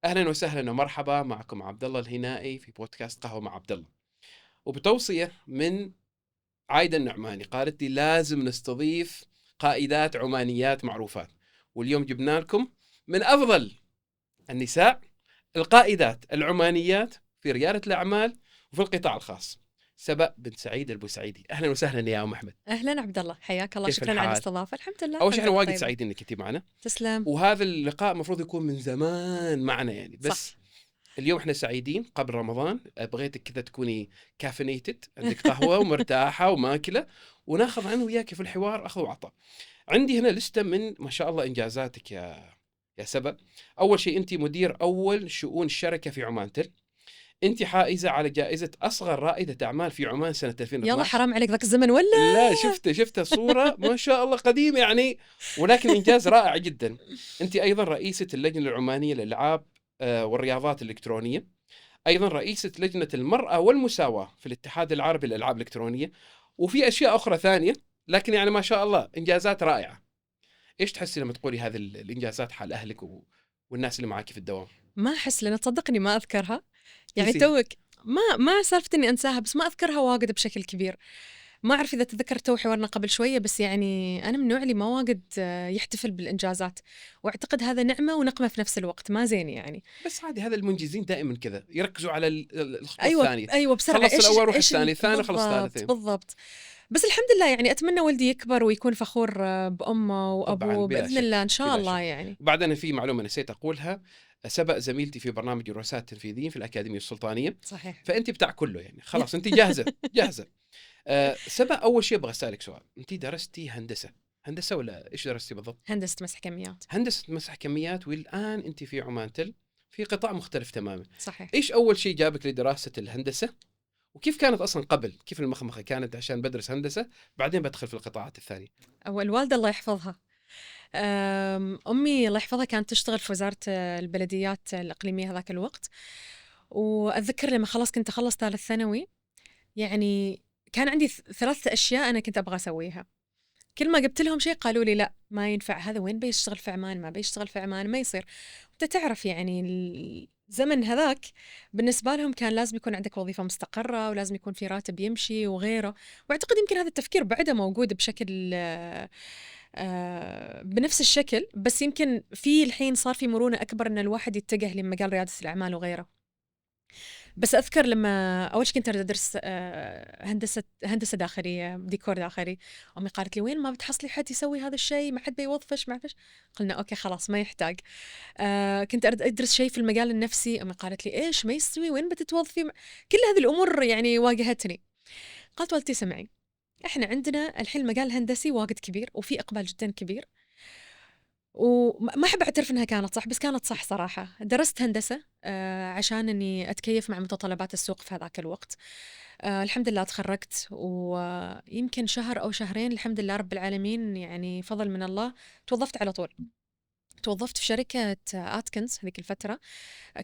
أهلا وسهلا ومرحبا، معكم عبد الله الهنائي في بودكاست قهوة مع عبد الله. وبتوصية من عايدة النعماني قالت لي لازم نستضيف قائدات عمانيات معروفات، واليوم جبنا لكم من أفضل النساء القائدات العمانيات في ريادة الأعمال وفي القطاع الخاص. سبأ بنت سعيد البوسعيدي، أهلا وسهلا يا أم أحمد. أهلا عبد الله، حياك الله، كيف شكرا على الحال؟ الاستضافة. الحمد لله، أول شيء احنا حالتك وايد طيبة؟ سعيدين إنك كنتي معنا، تسلم. وهذا اللقاء المفروض يكون من زمان معنا يعني، بس صح. اليوم احنا سعيدين قبل رمضان، بغيتك كذا تكوني كافينيتد، عندك قهوة ومرتاحة وماكلة، وناخذ عنه وياك في الحوار أخذ وعطاء. عندي هنا لستة من ما شاء الله إنجازاتك يا سبا. أول شيء أنت مدير أول شؤون الشركة في عمان تل، أنت حائزة على جائزة أصغر رائدة أعمال في عمان سنة يلا 2012. حرام عليك ذاك الزمن ولا؟ لا شفت الصورة ما شاء الله قديمة يعني، ولكن إنجاز رائع جدا. أنت أيضا رئيسة اللجنة العمانية للألعاب والرياضات الإلكترونية، أيضا رئيسة لجنة المرأة والمساواة في الاتحاد العربي للألعاب الإلكترونية، وفي أشياء أخرى ثانية، لكن يعني ما شاء الله إنجازات رائعة. إيش تحسي لما تقولي هذه الإنجازات حال أهلك والناس اللي معك في الدوام؟ ما أحس، لأن تصدقني ما أذكرها. يعني نسيها. توك ما سالفة إني أنساها، بس ما أذكرها واجد بشكل كبير. ما أعرف إذا تذكرت تو حوارنا قبل شوية، بس يعني أنا من النوع اللي ما واجد يحتفل بالإنجازات، وأعتقد هذا نعمة ونقمة في نفس الوقت، ما زين يعني. بس عادي، هذا المنجزين دائما كذا يركزوا على الخطوة أيوة الثانية. أيوة، بسرعة. خلص الأول روح إيش الثاني، الثاني خلص بالضبط ثالثين. بالضبط. بس الحمد لله، يعني أتمنى ولدي يكبر ويكون فخور بأمه طبعا وأبوه بلا بإذن الله، إن شك شاء بلا الله شك. يعني. وبعدين في معلومة نسيت أقولها، سبق زميلتي في برنامج الرؤساء التنفيذيين في الأكاديمية السلطانية، صحيح. فأنت بتاع كله يعني، خلاص أنت جاهزة جاهزة. سبق أول شيء أبغى أسألك سؤال، أنت درستي هندسة ولا إيش درستي بالضبط؟ هندسة مسح كميات. هندسة مسح كميات، والآن أنت في عمان تل في قطاع مختلف تماما. صحيح. إيش أول شيء جابك لدراسة الهندسة؟ وكيف كانت أصلا قبل؟ كيف المخمخة كانت عشان بدرس هندسة بعدين بدخل في القطاعات الثانية؟ الوالدة الله يحفظها، أمي الله يحفظها كانت تشتغل في وزارة البلديات الإقليمية هذاك الوقت. وأتذكر لما كنت أخلص ثالث ثانوي، يعني كان عندي 3 أشياء أنا كنت أبغى أسويها. كل ما قلت لهم شيء قالوا لي لا ما ينفع، هذا وين بيشتغل في عمان، ما بيشتغل في عمان، ما يصير. أنت تعرف يعني الزمن هذاك بالنسبة لهم كان لازم يكون عندك وظيفة مستقرة، ولازم يكون في راتب يمشي وغيره. وأعتقد يمكن هذا التفكير بعده موجود بشكل بنفس الشكل، بس يمكن في الحين صار في مرونة أكبر أن الواحد يتجه لمجال ريادة الأعمال وغيره. بس أذكر لما أول شيء كنت أدرس هندسة داخلية، ديكور داخلي. أمي قالت لي وين ما بتحصلي حد يسوي هذا الشيء، ما حد بيوظفش، ما فيش. قلنا أوكي خلاص ما يحتاج. كنت أدرس شيء في المجال النفسي. أمي قالت لي إيش ما يستوي، وين بتتوظفي. كل هذه الأمور يعني واجهتني. قالت والدتي سمعي، إحنا عندنا الحين المجال الهندسي واجد كبير وفي إقبال جدا كبير، وما أحب أعترف إنها كانت صح، بس كانت صح صراحة. درست هندسة عشان إني أتكيف مع متطلبات السوق في هذاك الوقت. الحمد لله تخرجت، ويمكن شهر أو شهرين الحمد لله رب العالمين، يعني فضل من الله، توظفت على طول. توظفت في شركة آتكنز هذيك الفترة.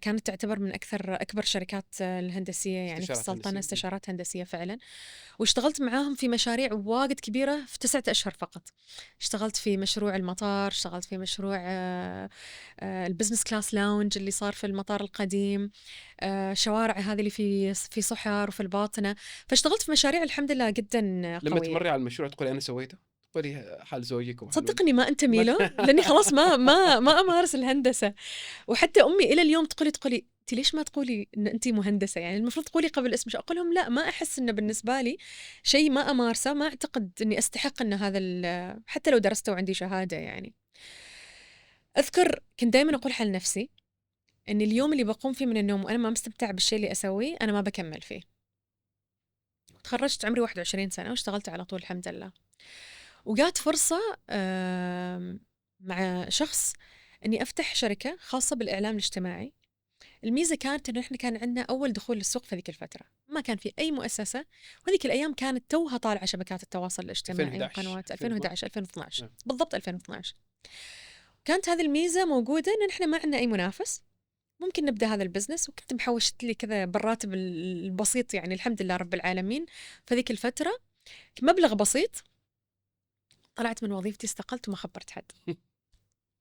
كانت تعتبر من أكبر شركات الهندسية يعني في استشارات السلطنة، هندسية. استشارات هندسية فعلا. واشتغلت معاهم في مشاريع واجد كبيرة في 9 أشهر فقط. اشتغلت في مشروع المطار، اشتغلت في مشروع البزنس كلاس لاونج اللي صار في المطار القديم، شوارع هذه اللي في صحر وفي الباطنة. فاشتغلت في مشاريع الحمد لله جدا لما قوية. تمري على المشروع تقولي أنا سويته، تقولي حال زوجك وحال ولدك. صدقني ما أنتمي له، لأني خلاص ما أمارس الهندسة. وحتى أمي إلى اليوم تقولي أنت ليش ما تقولي إن أنت مهندسة، يعني المفروض تقولي قبل اسمك. أقول لهم لا، ما أحس إنه بالنسبة لي شيء ما أمارسه، ما أعتقد إني أستحق إن هذا حتى لو درسته وعندي شهادة يعني. أذكر كنت دائما أقول حل نفسي إن اليوم اللي بقوم فيه من النوم وأنا ما مستمتع بالشيء اللي أسويه، أنا ما بكمل فيه. تخرجت عمري 21 سنة واشتغلت على طول الحمد لله. وجات فرصة مع شخص إني أفتح شركة خاصة بالإعلام الاجتماعي. الميزة كانت إنه إحنا كان عندنا أول دخول للسوق في ذيك الفترة، ما كان في أي مؤسسة. وهذيك الأيام كانت توها طالعة شبكات التواصل الاجتماعي 2011 وقنوات. 2012. 2011 2012 نعم. بالضبط 2012. كانت هذه الميزة موجودة إن إحنا ما عندنا أي منافس، ممكن نبدأ هذا البزنس. وكنت محوشت لي كذا بالراتب البسيط، يعني الحمد لله رب العالمين في ذيك الفترة مبلغ بسيط. طلعت من وظيفتي، استقلت وما خبرت حد.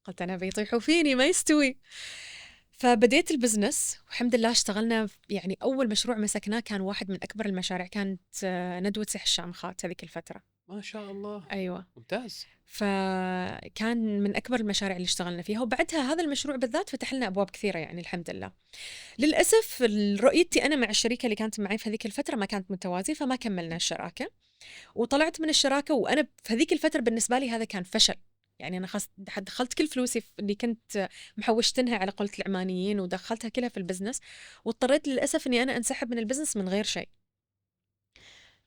قلت أنا بيطيحوا فيني ما يستوي. فبديت البزنس والحمد لله اشتغلنا يعني أول مشروع مسكناه كان واحد من أكبر المشاريع، كانت ندوة سيح الشامخات هذيك الفترة. ما شاء الله. أيوة. ممتاز. فكان من أكبر المشاريع اللي اشتغلنا فيها، وبعدها هذا المشروع بالذات فتح لنا أبواب كثيرة يعني الحمد لله. للأسف رؤيتي أنا مع الشريكة اللي كانت معي في هذيك الفترة ما كانت متوازية، فما كملنا الشراكة وطلعت من الشراكة. وأنا في هذيك الفترة بالنسبة لي هذا كان فشل، يعني أنا دخلت كل فلوسي اللي كنت محوشتنها على قولة العمانيين ودخلتها كلها في البزنس، واضطريت للأسف أني أنا أنسحب من البزنس من غير شيء.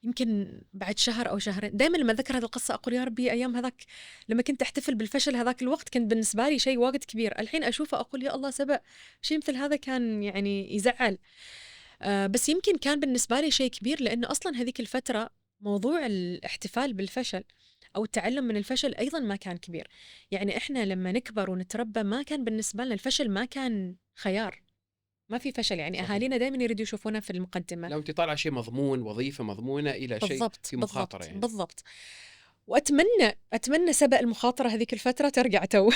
يمكن بعد شهر أو شهرين دائما لما أذكر هذه القصة أقول يا ربي أيام هذاك لما كنت أحتفل بالفشل هذاك الوقت كان بالنسبة لي شيء واجد كبير، الحين أشوفه أقول يا الله سبق شيء مثل هذا كان يعني يزعل. بس يمكن كان بالنسبة لي شيء كبير لأنه أصلا هذيك الفترة موضوع الاحتفال بالفشل أو التعلم من الفشل أيضا ما كان كبير. يعني إحنا لما نكبر ونتربى ما كان بالنسبة لنا الفشل ما كان خيار، ما في فشل. يعني صحيح. أهالينا دائما يريدوا يشوفونا في المقدمة. لو انت طالعه شيء مضمون، وظيفه مضمونه، الى شيء بالضبط في مخاطره بالضبط يعني. بالضبط. وأتمنى سبق المخاطرة هذيك الفترة ترجع تو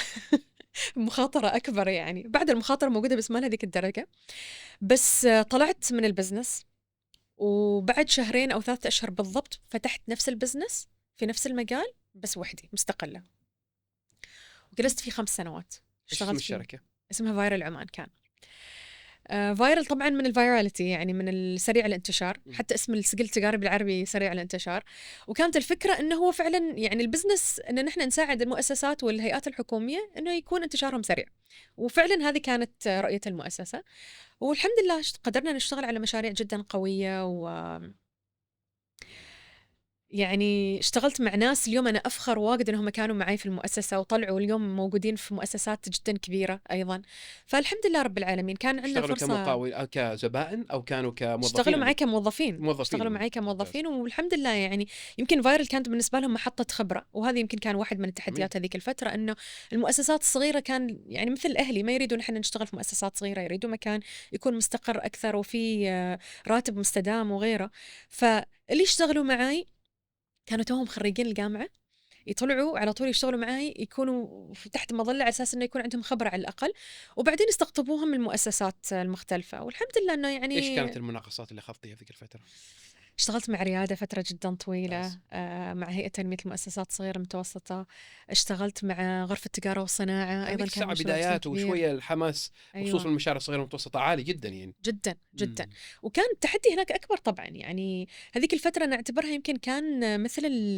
مخاطرة أكبر يعني. بعد المخاطرة موجودة بس ما لهذيك الدرجة. بس طلعت من البزنس، وبعد شهرين أو 3 أشهر بالضبط فتحت نفس البزنس في نفس المجال بس وحدي مستقلة، وجلست فيه 5 سنوات. ايش اسم الشركه؟ اسمها فايرل عمان. كان فايرل طبعا من الفايراليتي يعني من السريع الانتشار، حتى اسم السجل التجاري بالعربي سريع الانتشار. وكانت الفكرة انه هو فعلا يعني البزنس ان نحن نساعد المؤسسات والهيئات الحكومية انه يكون انتشارهم سريع، وفعلا هذه كانت رؤية المؤسسة. والحمد لله قدرنا نشتغل على مشاريع جدا قوية، و يعني اشتغلت مع ناس اليوم أنا أفخر واجد أنهم كانوا معي في المؤسسة وطلعوا اليوم موجودين في مؤسسات جدا كبيرة أيضا. فالحمد لله رب العالمين كان عندنا اشتغلوا فرصة. كمقاول أو كزبائن أو كانوا كموظفين؟ اشتغلوا معي كموظفين. موظفين. اشتغلوا معي كموظفين والحمد لله يعني. يمكن فايرل كانت بالنسبة لهم محطة خبرة، وهذه يمكن كان واحد من التحديات هذيك الفترة، أنه المؤسسات الصغيرة كان يعني مثل أهلي ما يريدوا نحن نشتغل في مؤسسات صغيرة، يريدوا مكان يكون مستقر أكثر وفي راتب مستدام وغيره. فاللي اشتغلوا معي كانوا توهم خريجين الجامعة، يطلعوا على طول يشتغلوا معي، يكونوا تحت مظلة على أساس إنه يكون عندهم خبرة على الأقل، وبعدين يستقطبوهم من المؤسسات المختلفة. والحمد لله إنه يعني. إيش كانت المناقصات اللي خضتيها في ذيك الفترة؟ اشتغلت مع ريادة فترة جدا طويلة، مع هيئة تنمية المؤسسات الصغيرة المتوسطة. اشتغلت مع غرفة التجارة والصناعة أيضا، كان مشروع بدايات كبير. وشوية الحماس. أيوة. خصوصا المشاريع الصغيرة والمتوسطة عالي جدا يعني. جدا جدا. وكان التحدي هناك أكبر طبعا. يعني هذيك الفترة نعتبرها يمكن كان مثل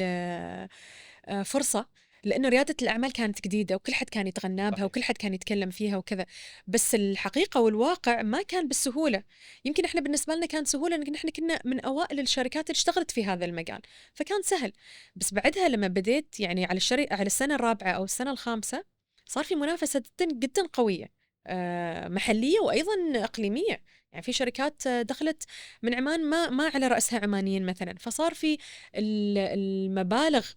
فرصة، لأنه ريادة الأعمال كانت جديدة وكل حد كان يتغنى بها وكل حد كان يتكلم فيها وكذا، بس الحقيقة والواقع ما كان بالسهولة. يمكن إحنا بالنسبة لنا كان سهولة إن إحنا كنا من أوائل الشركات اللي اشتغلت في هذا المجال، فكان سهل. بس بعدها لما بديت يعني على السنة الرابعة أو السنة الخامسة صار في منافسة جدا جدا قوية، محلية وأيضا إقليمية. يعني في شركات دخلت من عمان ما على رأسها عمانيين مثلا، فصار في المبالغ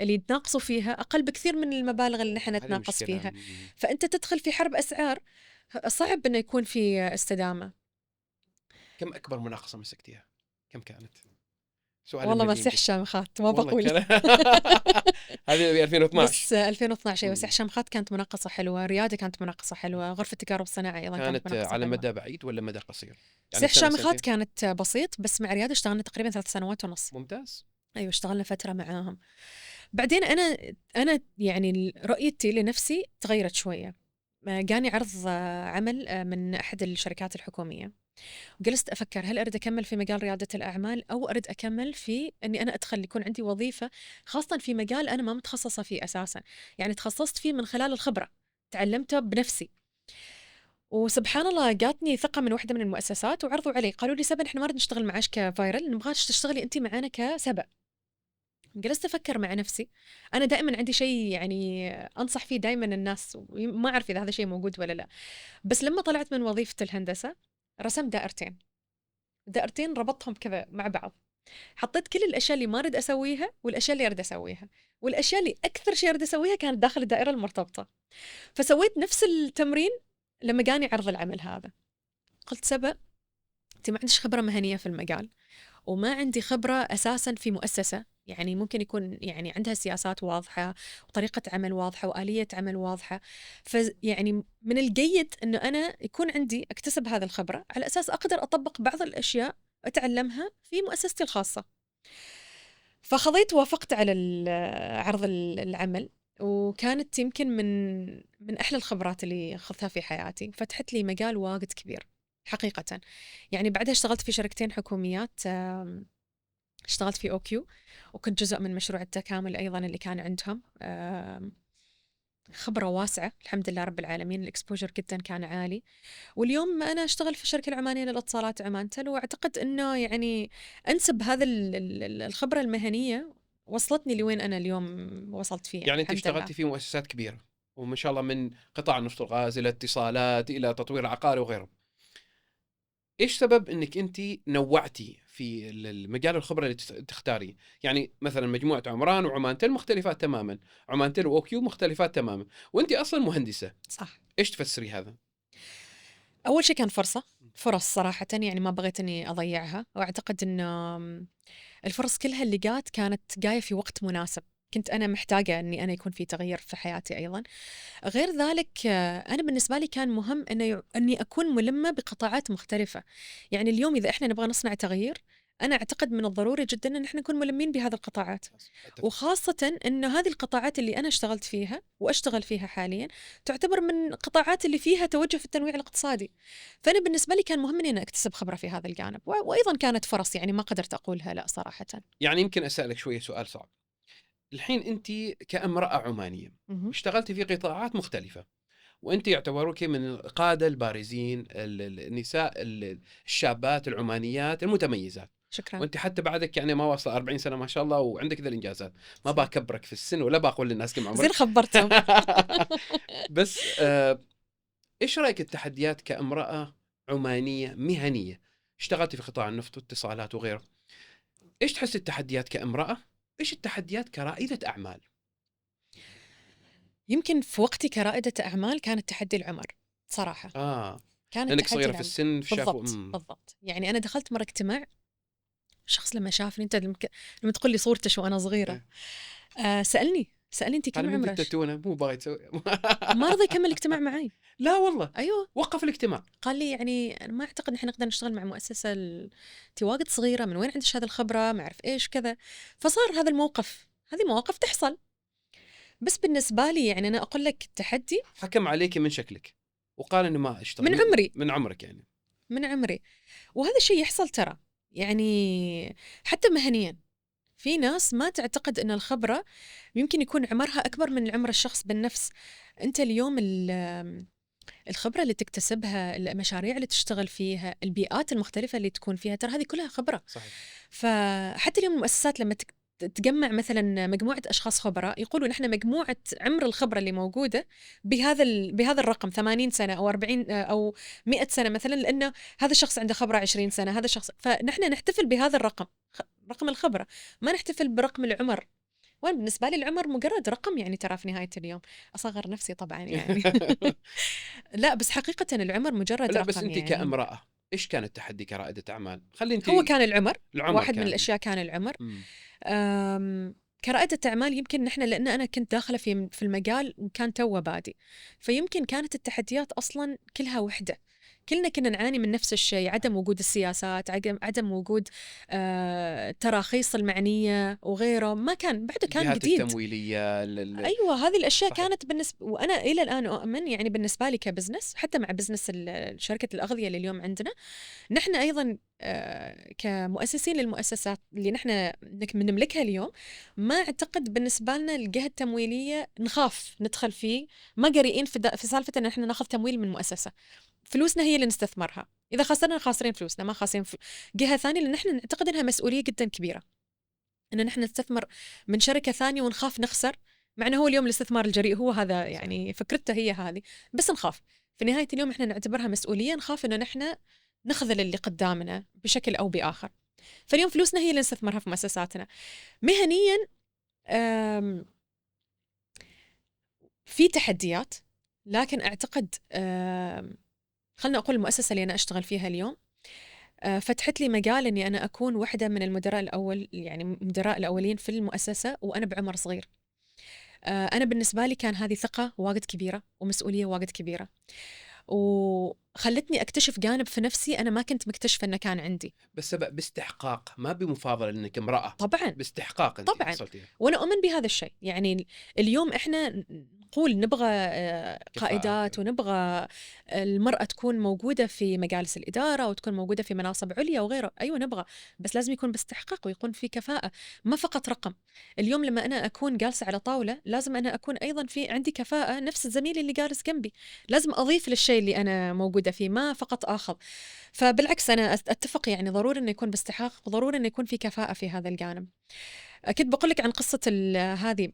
اللي يتناقصوا فيها أقل بكثير من المبالغ اللي نحن نتناقص فيها. فأنت تدخل في حرب أسعار، صعب أنه يكون في استدامة. كم أكبر مناقصة مسكتيها؟ كم كانت؟ سؤال والله ما سيح شامخات ما بقول. هذه 2012. بس 2012 ايوه. سيح شامخات كانت مناقصة حلوة، ريادة كانت مناقصة حلوة، غرفة التجارة والصناعة أيضا كانت مناقصة على حلوة. مدى بعيد ولا مدى قصير؟ يعني سيح شامخات كانت بسيط، بس مع ريادة اشتغلنا تقريبا 3 سنوات ونص. ممتاز. أيوة اشتغلنا فترة معاهم. بعدين أنا يعني رؤيتي لنفسي تغيرت شوية. جاني عرض عمل من أحد الشركات الحكومية، وجلست أفكر هل أريد أكمل في مجال ريادة الأعمال أو أريد أكمل في أني أنا أدخل يكون عندي وظيفة، خاصة في مجال أنا ما متخصصة فيه أساسا. يعني تخصصت فيه من خلال الخبرة، تعلمته بنفسي. وسبحان الله جاتني ثقة من واحدة من المؤسسات وعرضوا علي، قالوا لي سبا نحن ما نريد نشتغل معاش كفايرل، نبغاك تشتغلي أنت معانا كسبا. جلست أفكر مع نفسي. أنا دائما عندي شيء يعني أنصح فيه دائما الناس، ما أعرف إذا هذا شيء موجود ولا لا، بس لما طلعت من وظيفة الهندسة رسمت دائرتين ربطهم كذا مع بعض، حطيت كل الأشياء اللي ما أريد أسويها والأشياء اللي أريد أسويها، والأشياء اللي أكثر شيء أريد أسويها كانت داخل الدائرة المرتبطة. فسويت نفس التمرين لما جاني عرض العمل هذا. قلت سبا أنت ما عندش خبرة مهنية في المجال، وما عندي خبرة أساساً في مؤسسة، يعني ممكن يكون يعني عندها سياسات واضحة وطريقة عمل واضحة وآلية عمل واضحة، فيعني من الجيد أنه أنا يكون عندي أكتسب هذه الخبرة على أساس أقدر أطبق بعض الأشياء أتعلمها في مؤسستي الخاصة. فخضيت وافقت على عرض العمل، وكانت يمكن من أحلى الخبرات اللي أخذتها في حياتي، فتحت لي مجال واجد كبير حقيقة. يعني بعدها اشتغلت في شركتين حكوميات، اشتغلت في أوكيو وكنت جزء من مشروع التكامل أيضا اللي كان عندهم. خبرة واسعة الحمد لله رب العالمين، الإكسبوجر جدا كان عالي. واليوم أنا أشتغل في الشركة العمانية للاتصالات عمانتل، وأعتقد أنه يعني أنسب هذا الخبرة المهنية وصلتني لوين أنا اليوم وصلت فيه، يعني أنت الحمد لله. اشتغلتي في مؤسسات كبيرة وما شاء الله، من قطاع النفط والغاز إلى اتصالات إلى تطوير عقاري وغيره. إيش سبب أنك أنت نوعتي في المجال الخبرة اللي تختاري؟ يعني مثلا مجموعة عمران وعمانتل مختلفات تماما، عمانتل وأوكيو مختلفات تماما، وأنت أصلا مهندسة. صح. إيش تفسري هذا؟ أول شيء كان فرص صراحة، يعني ما بغيت أني أضيعها، وأعتقد أن الفرص كلها اللي كانت جاية في وقت مناسب. كنت أنا محتاجة أني أنا يكون في تغيير في حياتي أيضا. غير ذلك أنا بالنسبة لي كان مهم أني أكون ملمة بقطاعات مختلفة. يعني اليوم إذا إحنا نبغى نصنع تغيير، أنا أعتقد من الضروري جدا أن إحنا نكون ملمين بهذه القطاعات، وخاصة أن هذه القطاعات اللي أنا اشتغلت فيها وأشتغل فيها حاليا تعتبر من القطاعات اللي فيها توجه في التنويع الاقتصادي. فأنا بالنسبة لي كان مهم أني أنا أكتسب خبرة في هذا الجانب، وأيضا كانت فرص، يعني ما قدرت أقولها لا صراحة. يعني يمكن أسألك شوية سؤال صعب. الحين أنت كامرأة عمانية اشتغلتي في قطاعات مختلفة، وأنت يعتبروك من القادة البارزين، النساء الشابات العمانيات المتميزات. شكرا. وأنت حتى بعدك يعني ما واصل 40 سنة ما شاء الله، وعندك ذا الإنجازات. ما بكبرك في السن ولا بقول للناس كم عمرك. زين خبرتهم. بس إيش رأيك التحديات كامرأة عمانية مهنية اشتغلتي في قطاع النفط واتصالات وغيره؟ إيش تحس التحديات كامرأة؟ إيش التحديات كرائدة أعمال؟ يمكن في وقتي كرائدة أعمال كان التحدي العمر صراحة. كان لأنك التحدي صغيرة في العمر. السن بالضبط. بالضبط. يعني أنا دخلت مرة اجتماع، شخص لما شافني، أنت لما تقول لي صورتش وأنا صغيرة، سألني أنت كم عمرك؟ التتونة مو باغي تسوي. ما رضى يكمل الاجتماع معي. لا والله. أيوه. وقف الاجتماع. قال لي يعني أنا ما أعتقد إحنا نقدر نشتغل مع مؤسسة أنت واجد صغيرة، من وين عندك هذه الخبرة، ما أعرف إيش كذا. فصار هذا الموقف، هذه مواقف تحصل. بس بالنسبة لي يعني أنا أقول لك التحدي حكم عليك من شكلك وقال إنه ما أشتغل من عمري. من عمرك يعني. من عمري. وهذا الشيء يحصل ترى، يعني حتى مهنيا في ناس ما تعتقد أن الخبرة يمكن يكون عمرها أكبر من عمر الشخص بالنفس. أنت اليوم الخبرة اللي تكتسبها، المشاريع اللي تشتغل فيها، البيئات المختلفة اللي تكون فيها، ترى هذه كلها خبرة. صحيح. فحتى اليوم المؤسسات لما تجمع مثلا مجموعة أشخاص خبراء، يقولوا نحن مجموعة عمر الخبرة اللي موجودة بهذا الرقم 80 سنة أو 40 أو 100 سنة مثلا، لأنه هذا الشخص عنده خبرة 20 سنة، هذا الشخص، فنحن نحتفل بهذا الرقم، رقم الخبرة، ما نحتفل برقم العمر. وأنا بالنسبة لي العمر مجرد رقم، يعني ترى في نهاية اليوم أصغر نفسي طبعا يعني. لا بس حقيقة العمر مجرد لا رقم. بس أنت يعني كامرأة إيش كان التحدي كرائدة أعمال؟ خلي أنت. هو كان العمر واحد كان. من الأشياء، كان العمر. كرائدة أعمال يمكن نحن لأن أنا كنت داخلة في المجال وكان توه بادي، فيمكن كانت التحديات أصلا كلها وحدة، كلنا كنا نعاني من نفس الشيء، عدم وجود السياسات، عدم وجود التراخيص المعنية وغيره، ما كان بعده، كان الجهات جديد. التمويلية أيوة هذه الأشياء صحيح. كانت بالنسبة، وأنا إلى الآن أؤمن يعني بالنسبة لي كبزنس، حتى مع بزنس شركة الأغذية اللي اليوم عندنا، نحن أيضا كمؤسسين للمؤسسات اللي نحن نملكها اليوم، ما أعتقد بالنسبة لنا الجهة التمويلية نخاف ندخل فيه، ما قارئين في سالفة أن نحن ناخذ تمويل من مؤسسة. فلوسنا هي اللي نستثمرها، إذا خسرنا خاسرين فلوسنا، ما خاسرين جهة ثانية، لأن نحن نعتقد أنها مسؤولية جدا كبيرة أن نحن نستثمر من شركة ثانية ونخاف نخسر، مع أنه هو اليوم الاستثمار الجريء هو هذا، يعني فكرته هي هذه، بس نخاف. في نهاية اليوم إحنا نعتبرها مسؤولية، نخاف إنه نحن نخذل اللي قدامنا بشكل أو بآخر. فاليوم فلوسنا هي اللي نستثمرها في مؤسساتنا. مهنيا في تحديات، لكن أعتقد خلنا أقول المؤسسة اللي أنا أشتغل فيها اليوم فتحت لي مجال إني أنا أكون واحدة من المدراء المدراء الأولين في المؤسسة وأنا بعمر صغير. أنا بالنسبة لي كان هذه ثقة واجد كبيرة ومسؤولية واجد كبيرة، وخلتني أكتشف جانب في نفسي أنا ما كنت مكتشفة إنه كان عندي. بس باستحقاق، ما بمفاضلة انك امرأة. طبعا باستحقاق انت طبعا، حصلتيها. وأنا أؤمن بهذا الشيء. يعني اليوم إحنا نقول نبغى قائدات، كفاءة. ونبغى المرأة تكون موجودة في مجالس الإدارة وتكون موجودة في مناصب عليا وغيره. أيوة نبغى، بس لازم يكون باستحقاق ويكون في كفاءة، ما فقط رقم. اليوم لما أنا أكون جالسة على طاولة لازم أنا أكون أيضا في عندي كفاءة نفس الزميل اللي جالس جنبي، لازم أضيف للشيء اللي أنا موجودة فيه، ما فقط آخذ. فبالعكس أنا أتفق، يعني ضروري إنه يكون باستحقاق، وضروري إنه يكون في كفاءة في هذا الجانب. كنت بقول لك عن قصة هذه.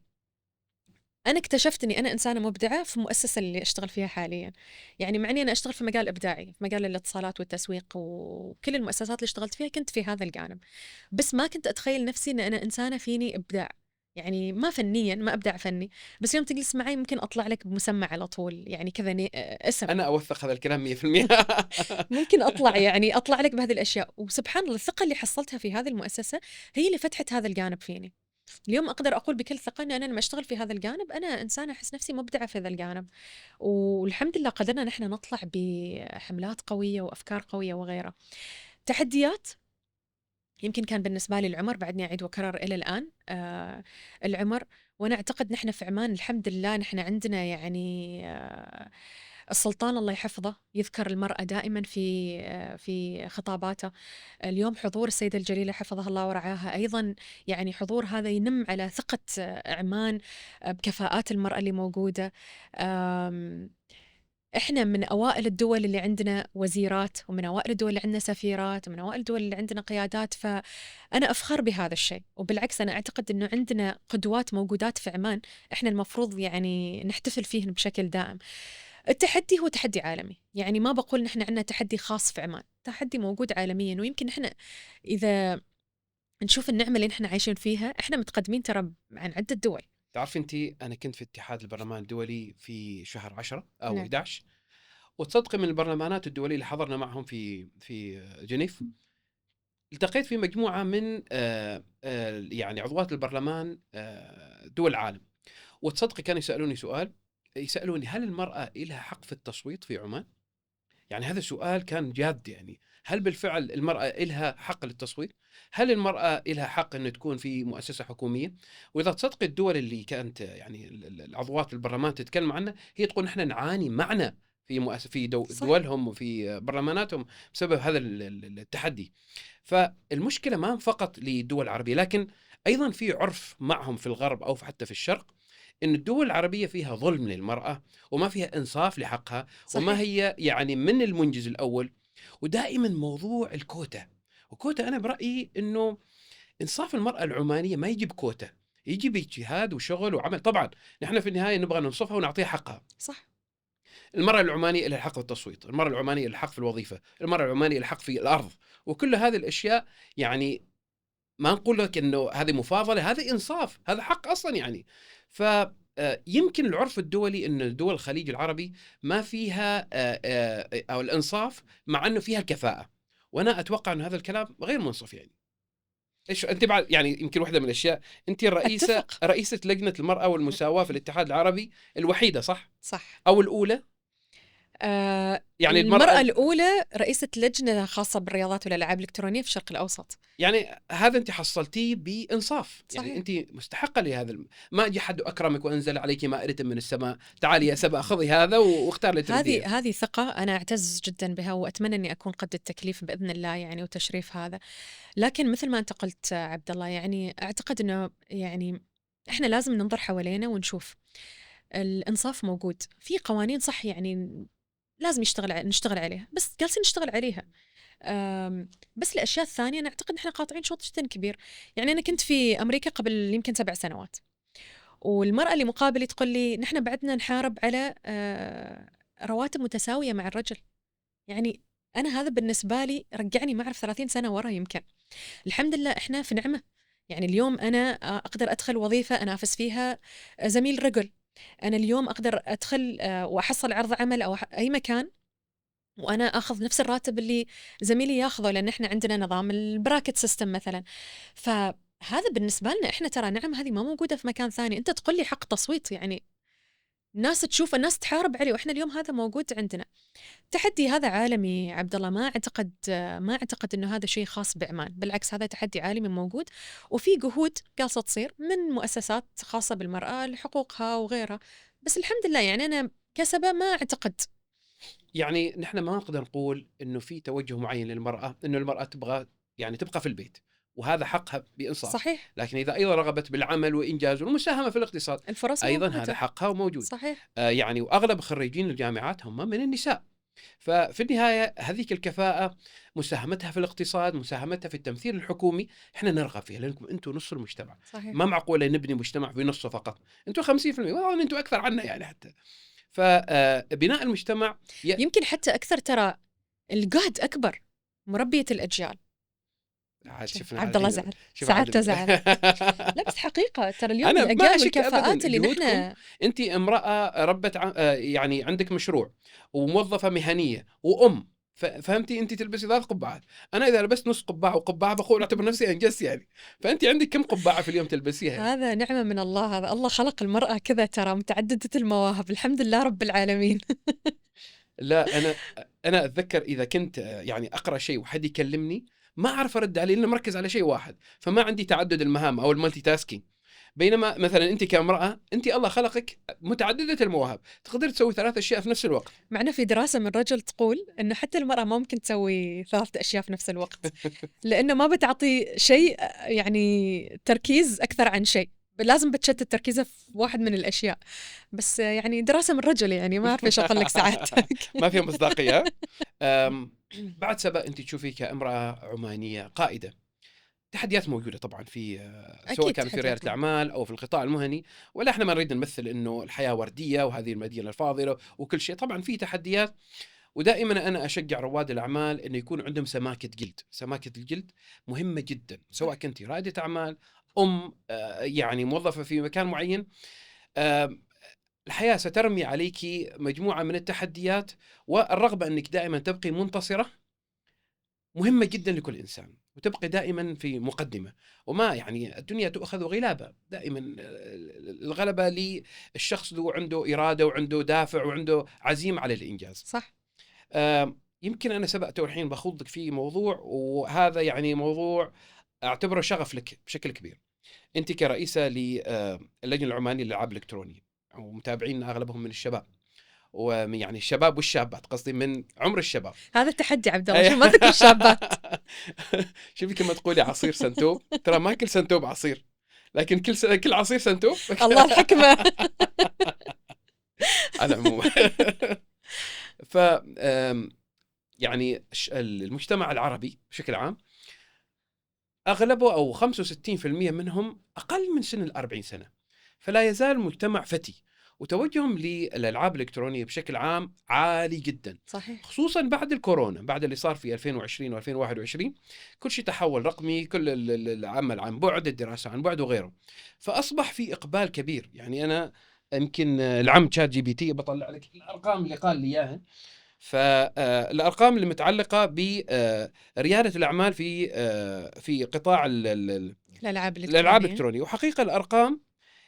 أنا اكتشفت إني أنا إنسانة مبدعة في المؤسسة اللي أشتغل فيها حاليا. يعني مع إني أنا أشتغل في مجال إبداعي، في مجال الاتصالات والتسويق، وكل المؤسسات اللي اشتغلت فيها كنت في هذا الجانب، بس ما كنت أتخيل نفسي إن أنا إنسانة فيني إبداع. يعني ما فنيا، ما أبدع فني، بس يوم تجلس معي ممكن أطلع لك بمسمى على طول، يعني كذا اسم. انا اوثق هذا الكلام 100%. ممكن أطلع، يعني أطلع لك بهذه الأشياء. وسبحان الله الثقة اللي حصلتها في هذه المؤسسة هي اللي فتحت هذا الجانب فيني. اليوم أقدر أقول بكل ثقة أن أنا لما أشتغل في هذا الجانب أنا إنسانة أحس نفسي مبدعة في هذا الجانب، والحمد لله قدرنا نحن نطلع بحملات قوية وأفكار قوية وغيرها. تحديات يمكن كان بالنسبة لي العمر، بعدني أعيد وأكرر إلى الآن العمر. وأنا أعتقد نحن في عمان الحمد لله نحن عندنا يعني السلطان الله يحفظه يذكر المرأة دائما في خطاباته. اليوم حضور السيدة الجليلة حفظها الله ورعاها أيضا، يعني حضور هذا ينم على ثقة عمان بكفاءات المرأة اللي موجودة. إحنا من أوائل الدول اللي عندنا وزيرات، ومن أوائل الدول اللي عندنا سفيرات، ومن أوائل الدول اللي عندنا قيادات. فأنا أفخر بهذا الشيء، وبالعكس أنا أعتقد أنه عندنا قدوات موجودات في عمان إحنا المفروض يعني نحتفل فيهن بشكل دائم. التحدي هو تحدي عالمي، يعني ما بقول نحن عندنا تحدي خاص في عمان، تحدي موجود عالميا. ويمكن نحن إذا نشوف النعمة اللي نحن عايشين فيها إحنا متقدمين ترى عن عدة دول. تعرف انت، انا كنت في اتحاد البرلمان الدولي في شهر 10 او نعم. 11، وتصدقي من البرلمانات الدولية اللي حضرنا معهم في جنيف، التقيت في مجموعة من يعني عضوات البرلمان دول العالم. وتصدقي كانوا يسألوني سؤال، يسألوني هل المرأة لها حق في التصويت في عمان؟ يعني هذا سؤال كان جاد. يعني هل بالفعل المرأة لها حق للتصويت؟ هل المرأة لها حق أن تكون في مؤسسة حكومية؟ وإذا تصدق الدول اللي كانت يعني العضوات البرلمان تتكلم عنها، هي تقول نحن نعاني معنا في دولهم وفي برلماناتهم بسبب هذا التحدي. فالمشكلة ما فقط للدول العربية، لكن أيضا في عرف معهم في الغرب أو حتى في الشرق إن الدول العربية فيها ظلم للمرأة وما فيها إنصاف لحقها. صحيح. وما هي يعني من المنجز الأول. ودائما موضوع الكوتا، وكوتا أنا برأيي إنه إنصاف المرأة العمانية ما يجي بكوتا، يجي باجتهاد وشغل وعمل. طبعا نحن في النهاية نبغى ننصفها ونعطيها حقها. صح. المرأة العمانية لها الحق في التصويت، المرأة العمانية لها الحق في الوظيفة، المرأة العمانية لها الحق في الأرض، وكل هذه الأشياء. يعني ما نقول لك إنه هذه مفاضلة، هذا إنصاف، هذا حق أصلا يعني. يمكن العرف الدولي إن دول الخليج العربي ما فيها أو الإنصاف، مع إنه فيها الكفاءة. وأنا أتوقع إن هذا الكلام غير منصف. يعني إيش أنت بعد؟ يعني يمكن واحدة من الأشياء، أنت أتفق. رئيسة لجنة المرأة والمساواة في الاتحاد العربي الوحيدة، صح؟ صح. أو الأولى؟ يعني المرأة الأولى رئيسة لجنة خاصة بالرياضات والألعاب الإلكترونية في الشرق الأوسط. يعني هذا أنت حصلتيه بإنصاف. صحيح. يعني أنت مستحقة لهذا ما جاء حد أكرمك وأنزل عليك مائدة من السماء، تعالي يا سبا خذي هذا واختار اللي تريديه. هذه ثقة أنا أعتز جدا بها، وأتمنى أني أكون قد التكليف بإذن الله، يعني وتشريف هذا. لكن مثل ما أنت قلت عبد الله، يعني أعتقد أنه يعني إحنا لازم ننظر حوالينا ونشوف الإنصاف موجود في قوانين، صح، يعني لازم نشتغل عليها، بس جالسين نشتغل عليها. بس الأشياء الثانية أنا أعتقد نحن قاطعين شوط جدا كبير. يعني أنا كنت في أمريكا قبل يمكن 7 سنوات، والمرأة اللي مقابلي تقول لي نحن بعدنا نحارب على رواتب متساوية مع الرجل. يعني أنا هذا بالنسبة لي رجعني ما أعرف 30 سنة ورا يمكن. الحمد لله إحنا في نعمة. يعني اليوم أنا أقدر أدخل وظيفة أنافس فيها زميل رجل. أنا اليوم أقدر أدخل وأحصل عرض عمل أو أي مكان وانا اخذ نفس الراتب اللي زميلي ياخذه، لان احنا عندنا نظام البراكت سيستم مثلا. فهذا بالنسبه لنا احنا ترى نعم هذه ما موجوده في مكان ثاني. انت تقول لي حق تصويت، يعني الناس تشوف، الناس تحارب عليه، واحنا اليوم هذا موجود عندنا. تحدي هذا عالمي عبد الله، ما اعتقد انه هذا شيء خاص بعمان، بالعكس هذا تحدي عالمي موجود، وفي جهود قاصه تصير من مؤسسات خاصه بالمراه لحقوقها وغيرها. بس الحمد لله يعني انا كسبه ما اعتقد. يعني نحن ما نقدر نقول انه في توجه معين للمراه، انه المراه تبغى يعني تبقى في البيت، وهذا حقها بإنصاف. صحيح. لكن اذا ايضا رغبت بالعمل وانجاز والمساهمه في الاقتصاد، الفرص ايضا موجودة. هذا حقها وموجود. صحيح. يعني واغلب خريجين الجامعات هم من النساء. ففي النهايه هذيك الكفاءه، مساهمتها في الاقتصاد، مساهمتها في التمثيل الحكومي، احنا نرغب فيها لانكم انتم نص المجتمع. صحيح. ما معقوله نبني مجتمع في نصه فقط، انتم 50%، والله انتم اكثر عنا يعني حتى. فبناء المجتمع يمكن حتى أكثر، ترى الجهد أكبر، مربية الأجيال. شفنا عبد الله زعل، ساعات زعل. لا بس حقيقة ترى اليوم أنا ما الأجيال أشك والكفاءات أبداً اللي جهودكم. نحن. أنت امرأة ربت يعني عندك مشروع وموظفة مهنية وأم، فهمتي؟ أنت تلبسي 3 قبعات. أنا إذا لبست نص قبعة وقبعة بقول أعتبر نفسي أنجزت يعني. فأنت عندك كم قبعة في اليوم تلبسيها؟ هذا نعمة من الله، هذا الله خلق المرأة كذا ترى متعددة المواهب، الحمد لله رب العالمين. لا أنا أتذكر إذا كنت يعني أقرأ شيء وحد يكلمني ما أعرف أرد عليه لأنه مركز على شيء واحد، فما عندي تعدد المهام أو المالتي تاسكينج. بينما مثلا انت كامراه، انت الله خلقك متعدده المواهب، تقدر تسوي 3 أشياء في نفس الوقت. معنا في دراسة من رجل تقول إنه حتى المرأة ما ممكن تسوي 3 أشياء في نفس الوقت، لأنه ما بتعطي شيء يعني تركيز أكثر عن شيء، لازم بتشتت تركيزها في واحد من الأشياء. بس يعني دراسة من رجل، يعني ما أعرف إيش أقول لك ساعتك. ما فيها مصداقيه. بعد سبق انت تشوفي كامراه عمانيه قائده، تحديات موجوده طبعا في سواء أكيد كان في رياده تحديات. الاعمال او في القطاع المهني. ولا احنا ما نريد نمثل انه الحياه ورديه وهذه المدينه الفاضله وكل شيء، طبعا في تحديات. ودائما انا اشجع رواد الاعمال انه يكون عندهم سماكه جلد. سماكه الجلد مهمه جدا، سواء كنت رائده اعمال، يعني موظفه في مكان معين. الحياه سترمي عليك مجموعه من التحديات، والرغبه انك دائما تبقي منتصره مهمه جدا لكل انسان، وتبقي دائما في مقدمه. وما يعني الدنيا تؤخذ غلابه، دائما الغلبه للشخص ذو عنده اراده وعنده دافع وعنده عزيمه على الانجاز. صح. يمكن أنا سبقت والحين بخوضك في موضوع، وهذا يعني موضوع أعتبره شغف لك بشكل كبير. أنت كرئيسة للجنة العمانية للألعاب الإلكترونية، ومتابعين أغلبهم من الشباب، ويعني الشباب والشابات، قصدي من عمر الشباب. هذا التحدي عبد الله، ما ذكر الشابات. شوفي كما تقولي عصير سنتوب، ترى ما كل سنتوب عصير، لكن كل عصير سنتوب. الله الحكمة. على العموم. ف يعني المجتمع العربي بشكل عام أغلبه أو 65% منهم أقل من سن 40 سنة، فلا يزال مجتمع فتي، وتوجههم للألعاب الإلكترونية بشكل عام عالي جدا. صحيح. خصوصا بعد الكورونا، بعد اللي صار في 2020 و2021، كل شيء تحول رقمي، كل العمل عن بعد، الدراسة عن بعد وغيره، فأصبح في إقبال كبير. يعني أنا يمكن العم شات جي بي تي بطلع لك الأرقام اللي قال لي إياها. فالأرقام اللي متعلقة بريادة الأعمال في قطاع الألعاب الألعاب الإلكترونية، وحقيقة الأرقام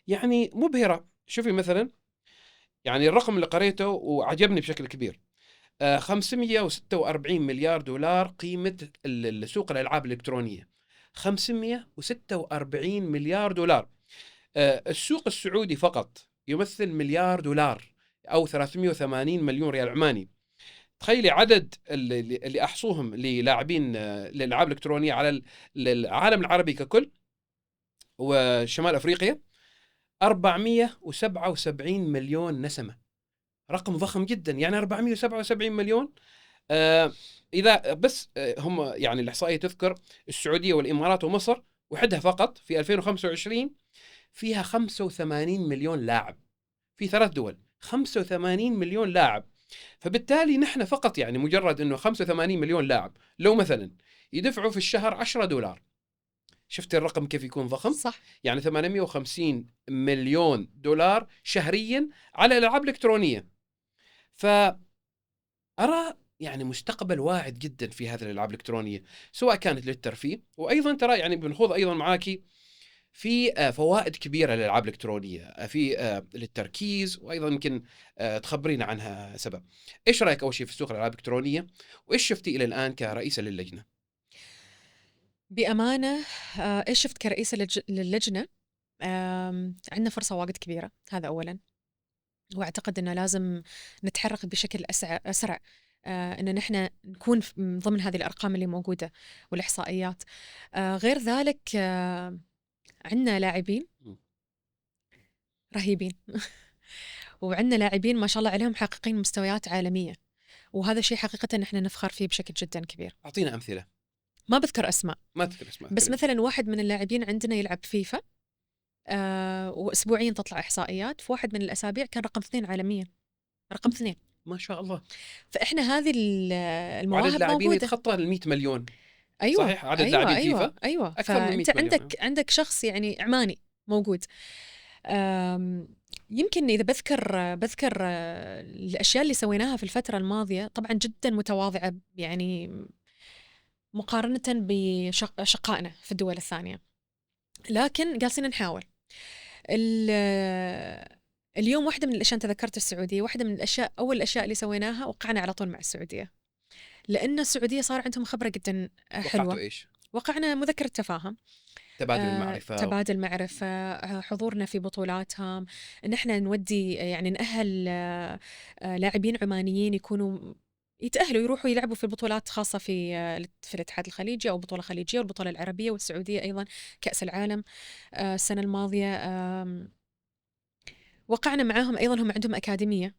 يعني مبهرة. شوفي مثلا، يعني الرقم اللي قريته وعجبني بشكل كبير، 546 مليار دولار قيمة سوق الألعاب الإلكترونية. 546 مليار دولار. السوق السعودي فقط يمثل مليار دولار أو 380 مليون ريال عماني. تخيلي عدد اللي أحصوهم للاعبين للألعاب الإلكترونية على العالم العربي ككل وشمال أفريقيا، 477 مليون نسمة. رقم ضخم جدا، يعني 477 مليون. إذا بس هم يعني الإحصائية تذكر السعودية والإمارات ومصر وحدها فقط في 2025 فيها 85 مليون لاعب. في 3 دول 85 مليون لاعب. فبالتالي نحن فقط يعني مجرد أنه 85 مليون لاعب لو مثلا يدفعوا في الشهر $10، شفت الرقم كيف يكون ضخم؟ صح. يعني 850 مليون دولار شهريا على الألعاب الإلكترونية. فأرى يعني مستقبل واعد جدا في هذه الالعاب الالكترونيه، سواء كانت للترفيه، وايضا ترى يعني بنخوض ايضا معاكي في فوائد كبيره للالعاب الالكترونيه، في للتركيز، وايضا يمكن تخبرينا عنها سبب. ايش رايك اول شيء في سوق الالعاب الالكترونيه، وايش شفتي الى الان كرئيسه للجنه؟ بأمانة إيش شفت كرئيسة للجنة؟ عندنا فرصة واجد كبيرة، هذا أولاً. وأعتقد أنه لازم نتحرك بشكل أسرع، أن نحن نكون من ضمن هذه الأرقام اللي موجودة والإحصائيات. غير ذلك عندنا لاعبين رهيبين وعندنا لاعبين ما شاء الله عليهم حققين مستويات عالمية، وهذا شيء حقيقة نحن نفخر فيه بشكل جدا كبير. اعطينا امثله. ما بذكر أسماء، ما تذكر اسماء بس كلمة. مثلا واحد من اللاعبين عندنا يلعب فيفا، وأسبوعيا تطلع إحصائيات، في واحد من الأسابيع كان رقم 2 عالميا، رقم 2. ما شاء الله. فإحنا هذه وعدد المواهب لاعبين موجودة. يتخطى ال 100 مليون. أيوة صحيح، عدد أيوة لاعبين أيوة فيفا أيوة اكثر من 100 فأنت مليون. عندك شخص يعني عماني موجود. يمكن إذا بذكر الأشياء اللي سويناها في الفترة الماضية، طبعا جدا متواضعة يعني مقارنة بشقائنا في الدول الثانية، لكن جالسين نحاول. اليوم واحدة من الأشياء، تذكرت السعودية، واحدة من الأشياء، أول الأشياء اللي سويناها وقعنا على طول مع السعودية، لأن السعودية صار عندهم خبرة جدا حلوة. وقعتوا ايش؟ وقعنا مذكرة تفاهم، تبادل المعرفه. تبادل معرفة، حضورنا في بطولاتهم، إن إحنا نودي يعني نأهل لاعبين عمانيين يكونوا يتأهلوا يروحوا يلعبوا في البطولات خاصة في الاتحاد الخليجي أو بطولة خليجية والبطولة العربية والسعودية أيضا كأس العالم. السنة الماضية وقعنا معاهم أيضا، هم عندهم أكاديمية،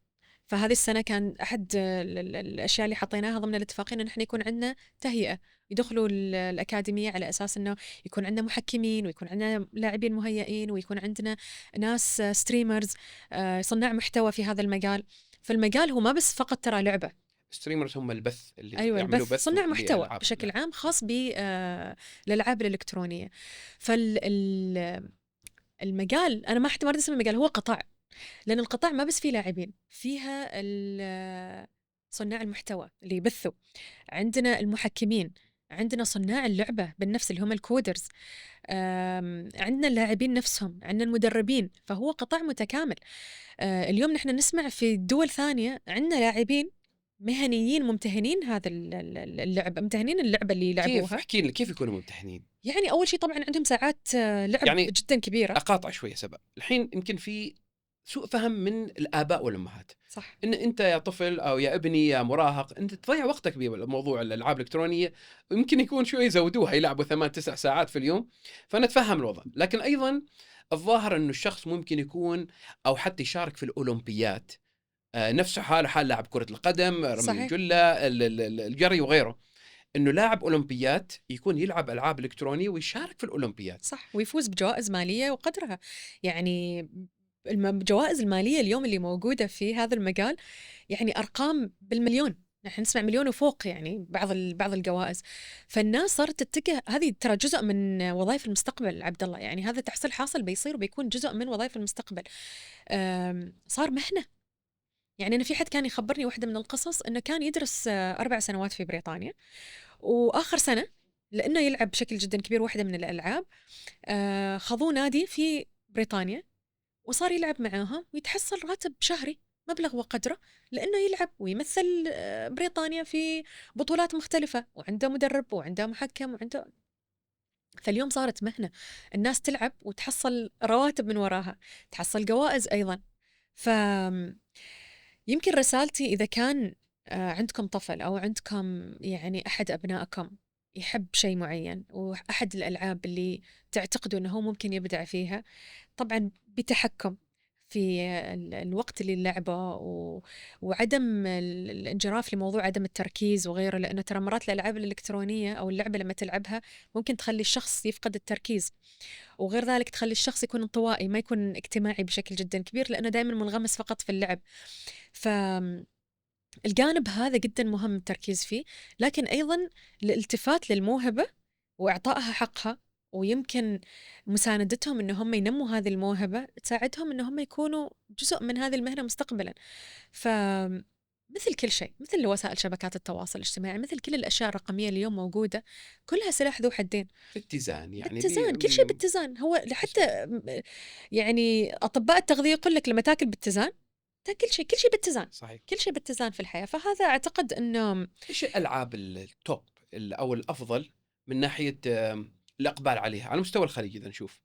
فهذه السنة كان أحد الأشياء اللي حطيناها ضمن الاتفاقين إن إحنا يكون عندنا تهيئة، يدخلوا الأكاديمية على أساس إنه يكون عندنا محكمين، ويكون عندنا لاعبين مهيئين، ويكون عندنا ناس ستريمرز، صناع محتوى في هذا المجال. فالمجال هو ما بس فقط ترى لعبة. ستريمرز هم البث اللي أيوة، يعملوا البث، بث صناع محتوى لألعاب. بشكل عام خاص بالألعاب الإلكترونية. فالمجال أنا ما حتى ما أريد أسمي مجال، هو قطاع، لأن القطاع ما بس فيه لاعبين، فيها صناع المحتوى اللي يبثوا، عندنا المحكمين، عندنا صناع اللعبة بالنفس اللي هم الكودرز، عندنا اللاعبين نفسهم، عندنا المدربين، فهو قطاع متكامل. اليوم نحن نسمع في دول ثانية عندنا لاعبين مهنيين ممتهنين هذا اللعب، ممتهنين اللعبة اللي كيف؟ يلعبوها. احكي لي كيف يكونوا ممتحنين؟ يعني أول شيء طبعا عندهم ساعات لعب يعني جدا كبيرة. اقاطع شويه سبب. الحين يمكن في سوء فهم من الآباء والأمهات، صح. إن أنت يا طفل أو يا ابني يا مراهق أنت تضيع وقتك بموضوع الألعاب الإلكترونية، ويمكن يكون شوي يزودوها يلعبوا 8-9 ساعات في اليوم، فنتفهم الوضع. لكن أيضا الظاهر أنه الشخص ممكن يكون أو حتى يشارك في الأولمبيات، نفسه حال لاعب كرة القدم، رمي صحيح. الجلة، الجري وغيره، انه لاعب اولمبيات يكون يلعب العاب الكترونيه ويشارك في الاولمبيات. صح، ويفوز بجوائز مالية وقدرها. يعني الجوائز المالية اليوم اللي موجودة في هذا المجال يعني أرقام بالمليون، نحن نسمع مليون وفوق، يعني بعض الجوائز. فالناس صارت تتجه، هذه ترى جزء من وظائف المستقبل عبد الله، يعني هذا تحصيل حاصل بيصير وبيكون جزء من وظائف المستقبل. صار مهنة. يعني أنا في حد كان يخبرني واحدة من القصص إنه كان يدرس 4 سنوات في بريطانيا، وآخر سنة لأنه يلعب بشكل جدا كبير واحدة من الألعاب، خذوه نادي في بريطانيا وصار يلعب معاهم ويتحصل راتب شهري مبلغ وقدره، لأنه يلعب ويمثل بريطانيا في بطولات مختلفة، وعنده مدرب وعنده محكم وعنده. فاليوم صارت مهنة، الناس تلعب وتحصل رواتب من وراها، تحصل جوائز أيضا. يمكن رسالتي إذا كان عندكم طفل أو عندكم يعني أحد أبنائكم يحب شيء معين، وأحد الألعاب اللي تعتقدوا أنه هو ممكن يبدع فيها، طبعا بتحكم في الوقت اللي لعبه وعدم الانجراف لموضوع عدم التركيز وغيره، لأنه ترى مرات الألعاب الإلكترونية أو اللعبة لما تلعبها ممكن تخلي الشخص يفقد التركيز، وغير ذلك تخلي الشخص يكون انطوائي، ما يكون اجتماعي بشكل جدا كبير، لأنه دائما منغمس فقط في اللعب. فالجانب هذا جدا مهم التركيز فيه، لكن أيضا الالتفات للموهبة وإعطائها حقها، ويمكن مساندتهم إن هم ينموا هذه الموهبة تساعدهم إن هم يكونوا جزء من هذه المهنة مستقبلا. فما مثل كل شيء، مثل وسائل شبكات التواصل الاجتماعي، مثل كل الأشياء الرقمية اليوم موجودة، كلها سلاح ذو حدين. بالاتزان يعني باتزان، كل شيء باتزان. هو حتى يعني أطباء التغذية يقول لك لما تاكل باتزان كل شيء، كل شيء باتزان، صحيح. كل شيء باتزان في الحياة. فهذا أعتقد إنه ايش الالعاب التوب او الافضل من ناحيه الاقبال عليها على مستوى الخليج؟ اذا نشوف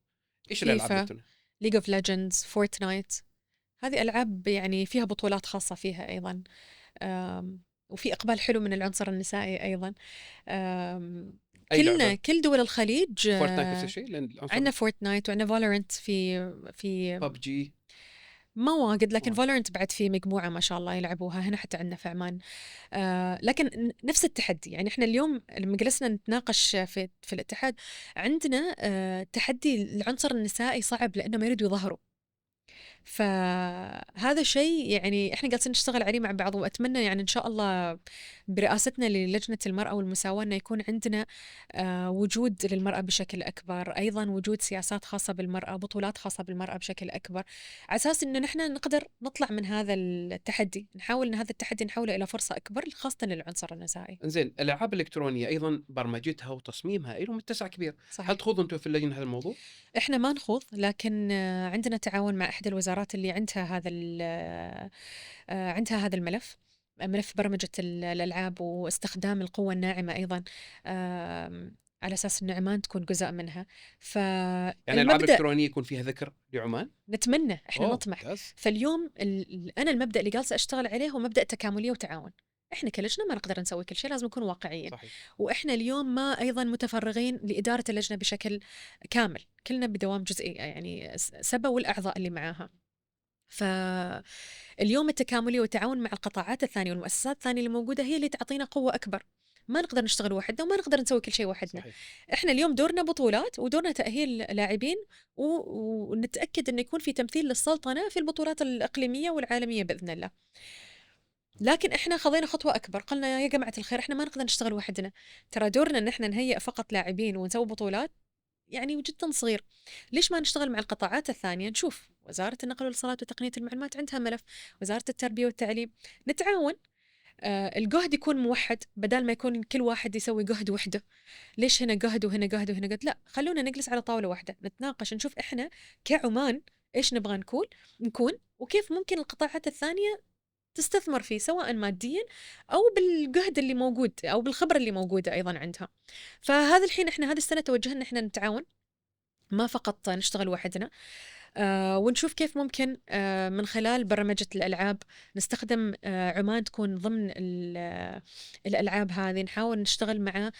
ايش الالعاب فيفا، الالكترونيه؟ ليج اوف ليجندز، فورتنايت، هذه ألعاب يعني فيها بطولات خاصة فيها أيضا. وفي إقبال حلو من العنصر النسائي أيضا. اي لعبه؟ كل دول الخليج فورتنايت نفس الشيء لان عندنا العنصر فورتنايت وعندنا فالورنت في ببجي. ما واجد، لكن فالورنت بعد في مجموعة ما شاء الله يلعبوها هنا حتى عندنا في عمان. لكن نفس التحدي. يعني احنا اليوم لما جلسنا نتناقش في الاتحاد، عندنا تحدي العنصر النسائي صعب لأنه ما يريدوا يظهروا. فهذا شيء يعني احنا جالسين نشتغل عليه مع بعض، واتمنى يعني ان شاء الله برئاستنا للجنة المرأة والمساواة انه يكون عندنا وجود للمرأة بشكل اكبر، ايضا وجود سياسات خاصة بالمرأة، بطولات خاصة بالمرأة بشكل اكبر، على اساس انه نحن نقدر نطلع من هذا التحدي، نحاول ان هذا التحدي نحوله الى فرصة اكبر خاصة للعنصر النسائي. زين، الالعاب الالكترونيه ايضا برمجتها وتصميمها لهم اتساع كبير. صحيح. هل تخوضوا انتم في اللجنه هذا الموضوع؟ احنا ما نخوض، لكن عندنا تعاون مع احدى الوزارات اللي عندها عندها هذا الملف، ملف برمجة الألعاب واستخدام القوة الناعمة أيضا، على أساس أن عمان تكون جزء منها. يعني الالعاب فالمبدأ الالكترونيه يكون فيها ذكر لعمان؟ نتمنى، احنا نطمح. ممتاز. فاليوم أنا المبدأ اللي جالسة أشتغل عليه هو مبدأ تكاملية وتعاون. احنا كلجنة ما نقدر نسوي كل شيء، لازم نكون واقعيين. صحيح. واحنا اليوم ما ايضا متفرغين لإدارة اللجنة بشكل كامل، كلنا بدوام جزئي، يعني سبا والأعضاء اللي معاها. فاليوم التكاملي والتعاون مع القطاعات الثانية والمؤسسات الثانية اللي موجودة هي اللي تعطينا قوة أكبر. ما نقدر نشتغل وحدنا وما نقدر نسوي كل شيء وحدنا. صحيح. احنا اليوم دورنا بطولات ودورنا تأهيل لاعبين ونتأكد انه يكون في تمثيل للسلطنة في البطولات الإقليمية والعالمية بإذن الله. لكن احنا خذينا خطوة أكبر، قلنا يا جماعة الخير احنا ما نقدر نشتغل وحدنا، ترى دورنا ان احنا نهيئ فقط لاعبين ونسوي بطولات يعني جدا صغير. ليش ما نشتغل مع القطاعات الثانية؟ نشوف وزارة النقل والاتصالات وتقنية المعلومات عندها ملف، وزارة التربية والتعليم، نتعاون. الجهد يكون موحد بدل ما يكون كل واحد يسوي جهد وحده. ليش هنا جهد وهنا جهد وهنا جهد؟ لا، خلونا نجلس على طاولة واحدة نتناقش، نشوف احنا كعمان ايش نبغى نكون وكيف ممكن القطاعات الثانية تستثمر فيه، سواء ماديا أو بالجهد اللي موجود أو بالخبرة اللي موجودة أيضا عندها. فهذا الحين إحنا هذه السنة توجهنا إحنا نتعاون، ما فقط نشتغل وحدنا. ونشوف كيف ممكن من خلال برمجة الألعاب نستخدم عمان تكون ضمن الألعاب هذه. نحاول نشتغل مع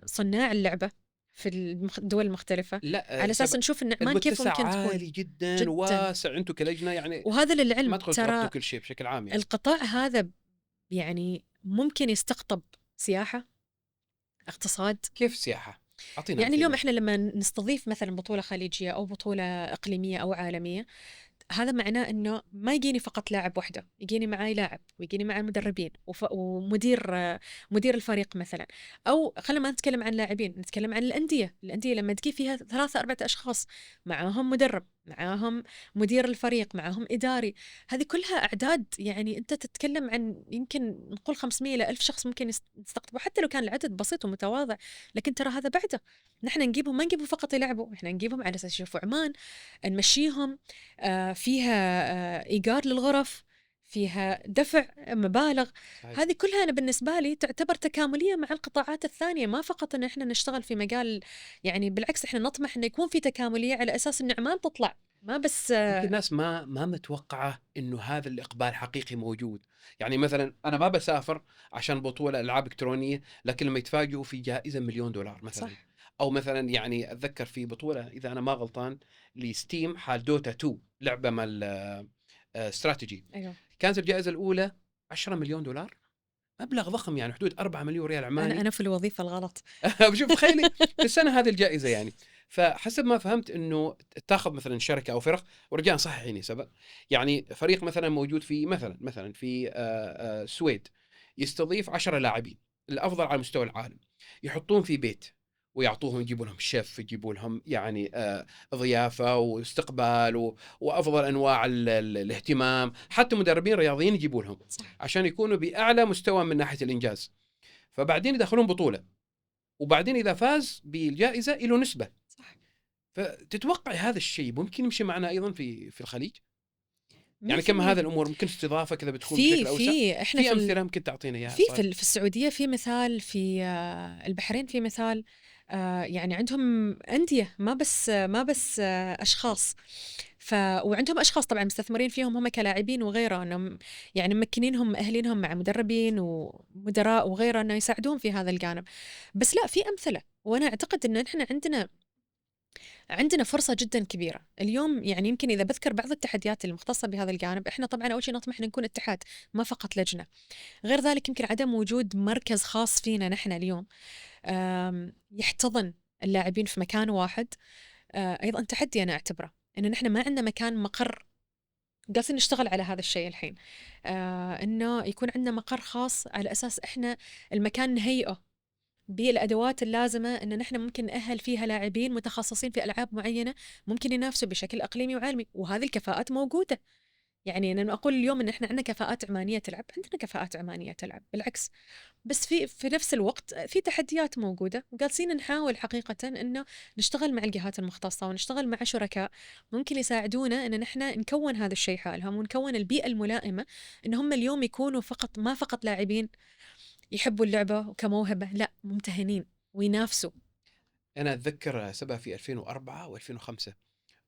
صناع اللعبة في الدول المختلفة، لا على أساس نشوف إن عمان كيف المتسع ممكن تكون عالي جدا, جدا واسع انتم كلجنه يعني. وهذا ما للعلم تقدروا تغطوا ترى كل شيء بشكل عام يعني. القطاع هذا يعني ممكن يستقطب سياحة، اقتصاد. كيف سياحه؟ اعطينا يعني اليوم أمثلة. احنا لما نستضيف مثلا بطولة خليجية أو بطولة إقليمية أو عالمية، هذا معناه انه ما يجيني فقط لاعب وحده، يجيني معاي لاعب ويجيني معاي مدربين مدير الفريق مثلا. او خلينا ما نتكلم عن لاعبين، نتكلم عن الأندية لما تجي فيها 3-4 أشخاص، معاهم مدرب، معاهم مدير الفريق، معاهم إداري، هذه كلها أعداد. يعني أنت تتكلم عن يمكن نقول 500 إلى 1000 شخص ممكن يستقطبوا، حتى لو كان العدد بسيط ومتواضع، لكن ترى هذا بعده. نحن نجيبهم، ما نجيبهم فقط يلعبوا، احنا نجيبهم على أساس يشوفوا عمان، نمشيهم فيها إيجار للغرف، فيها دفع مبالغ. صحيح. هذه كلها أنا بالنسبة لي تعتبر تكاملية مع القطاعات الثانية، ما فقط أن إحنا نشتغل في مجال، يعني بالعكس إحنا نطمح أن يكون في تكاملية على أساس أن عمان تطلع، ما بس يمكن الناس ما متوقعه انه هذا الاقبال حقيقي موجود. يعني مثلا انا ما بسافر عشان بطوله العاب الكترونيه، لكن لما يتفاجئوا في جائزه $1,000,000 مثلا. صح. او مثلا يعني اتذكر في بطوله اذا انا ما غلطان لستيم حال دوتا 2 لعبه مال استراتيجي، أيوه. كانت الجائزه الاولى $10,000,000، مبلغ ضخم يعني حدود 4 مليون ريال عماني. أنا في الوظيفة الغلط. بشوف تخيلي في السنه هذه الجائزه يعني. فحسب ما فهمت انه تاخذ مثلا شركه او فرق، ورجاء صححيني سبق، يعني فريق مثلا موجود في مثلا في السويد، يستضيف 10 لاعبين الافضل على مستوى العالم، يحطون في بيت ويعطوهم، يجيبوا لهم شيف، يجيبوا لهم يعني ضيافة واستقبال وأفضل أنواع الاهتمام. حتى مدربين رياضيين يجيبوا لهم صح. عشان يكونوا بأعلى مستوى من ناحية الإنجاز. فبعدين يدخلون بطولة، وبعدين إذا فاز بالجائزة له نسبة. صح. فتتوقع هذا الشيء ممكن يمشي معنا أيضا في الخليج؟ يعني كم 100%. هذا الأمور ممكن استضافة كذا بتكون بشكل أوسع؟ احنا في أمثلة ممكن تعطينا إياها؟ في السعودية في مثال، في البحرين في مثال. يعني عندهم أندية، ما بس أشخاص. وعندهم أشخاص طبعا مستثمرين فيهم هم كلاعبين وغيره، أنهم يعني ممكنينهم مأهلينهم مع مدربين ومدراء وغيره أنه يساعدون في هذا الجانب. بس لا، في أمثلة، وأنا أعتقد أن إحنا عندنا فرصة جدا كبيرة اليوم. يعني يمكن إذا بذكر بعض التحديات المختصة بهذا الجانب، إحنا طبعا أول شيء نطمح أن نكون اتحاد، ما فقط لجنة. غير ذلك يمكن عدم وجود مركز خاص فينا نحن اليوم يحتضن اللاعبين في مكان واحد. أيضا تحدي أنا أعتبره أن نحن ما عندنا مكان، مقر. قاعدين نشتغل على هذا الشيء الحين، أنه يكون عندنا مقر خاص، على أساس إحنا المكان نهيئه بالأدوات اللازمة أن نحن ممكن نأهل فيها لاعبين متخصصين في ألعاب معينة، ممكن ينافسوا بشكل إقليمي وعالمي، وهذه الكفاءات موجودة. يعني أنا أقول اليوم أن إحنا عندنا كفاءات عمانية تلعب، عندنا كفاءات عمانية تلعب بالعكس. بس في نفس الوقت في تحديات موجودة، وجالسين نحاول حقيقة أنه نشتغل مع الجهات المختصة ونشتغل مع شركاء ممكن يساعدونا أن نحن نكون هذا الشيء حالهم، ونكون البيئة الملائمة أن هم اليوم يكونوا ما فقط لاعبين يحبوا اللعبة كموهبة، لا، ممتهنين وينافسوا. أنا أتذكر سبها في 2004 و2005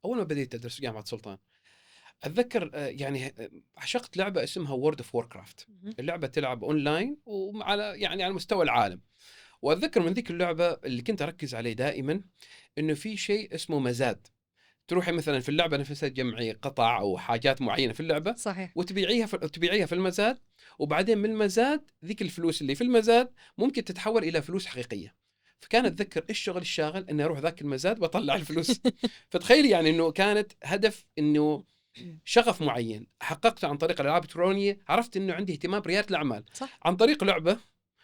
أول ما بديت أدرس جامعة سلطان. أتذكر يعني عشقت لعبة اسمها وورد اوف ووركرافت. اللعبة تلعب أونلاين وعلى يعني على مستوى العالم. وأتذكر من ذيك اللعبة اللي كنت أركز عليه دائما إنه في شيء اسمه مزاد. تروحي مثلا في اللعبة نفسها تجمعي قطع أو حاجات معينة في اللعبة، صحيح. وتبيعيها في المزاد، وبعدين من المزاد ذيك الفلوس اللي في المزاد ممكن تتحول إلى فلوس حقيقية. فكان أتذكر الشغل الشاغل إني أروح ذاك المزاد وأطلع الفلوس. فتخيلي يعني إنه كانت هدف، إنه شغف معين حققته عن طريق الألعاب الإلكترونية. عرفت إنه عندي اهتمام بريادة الأعمال صح. عن طريق لعبة.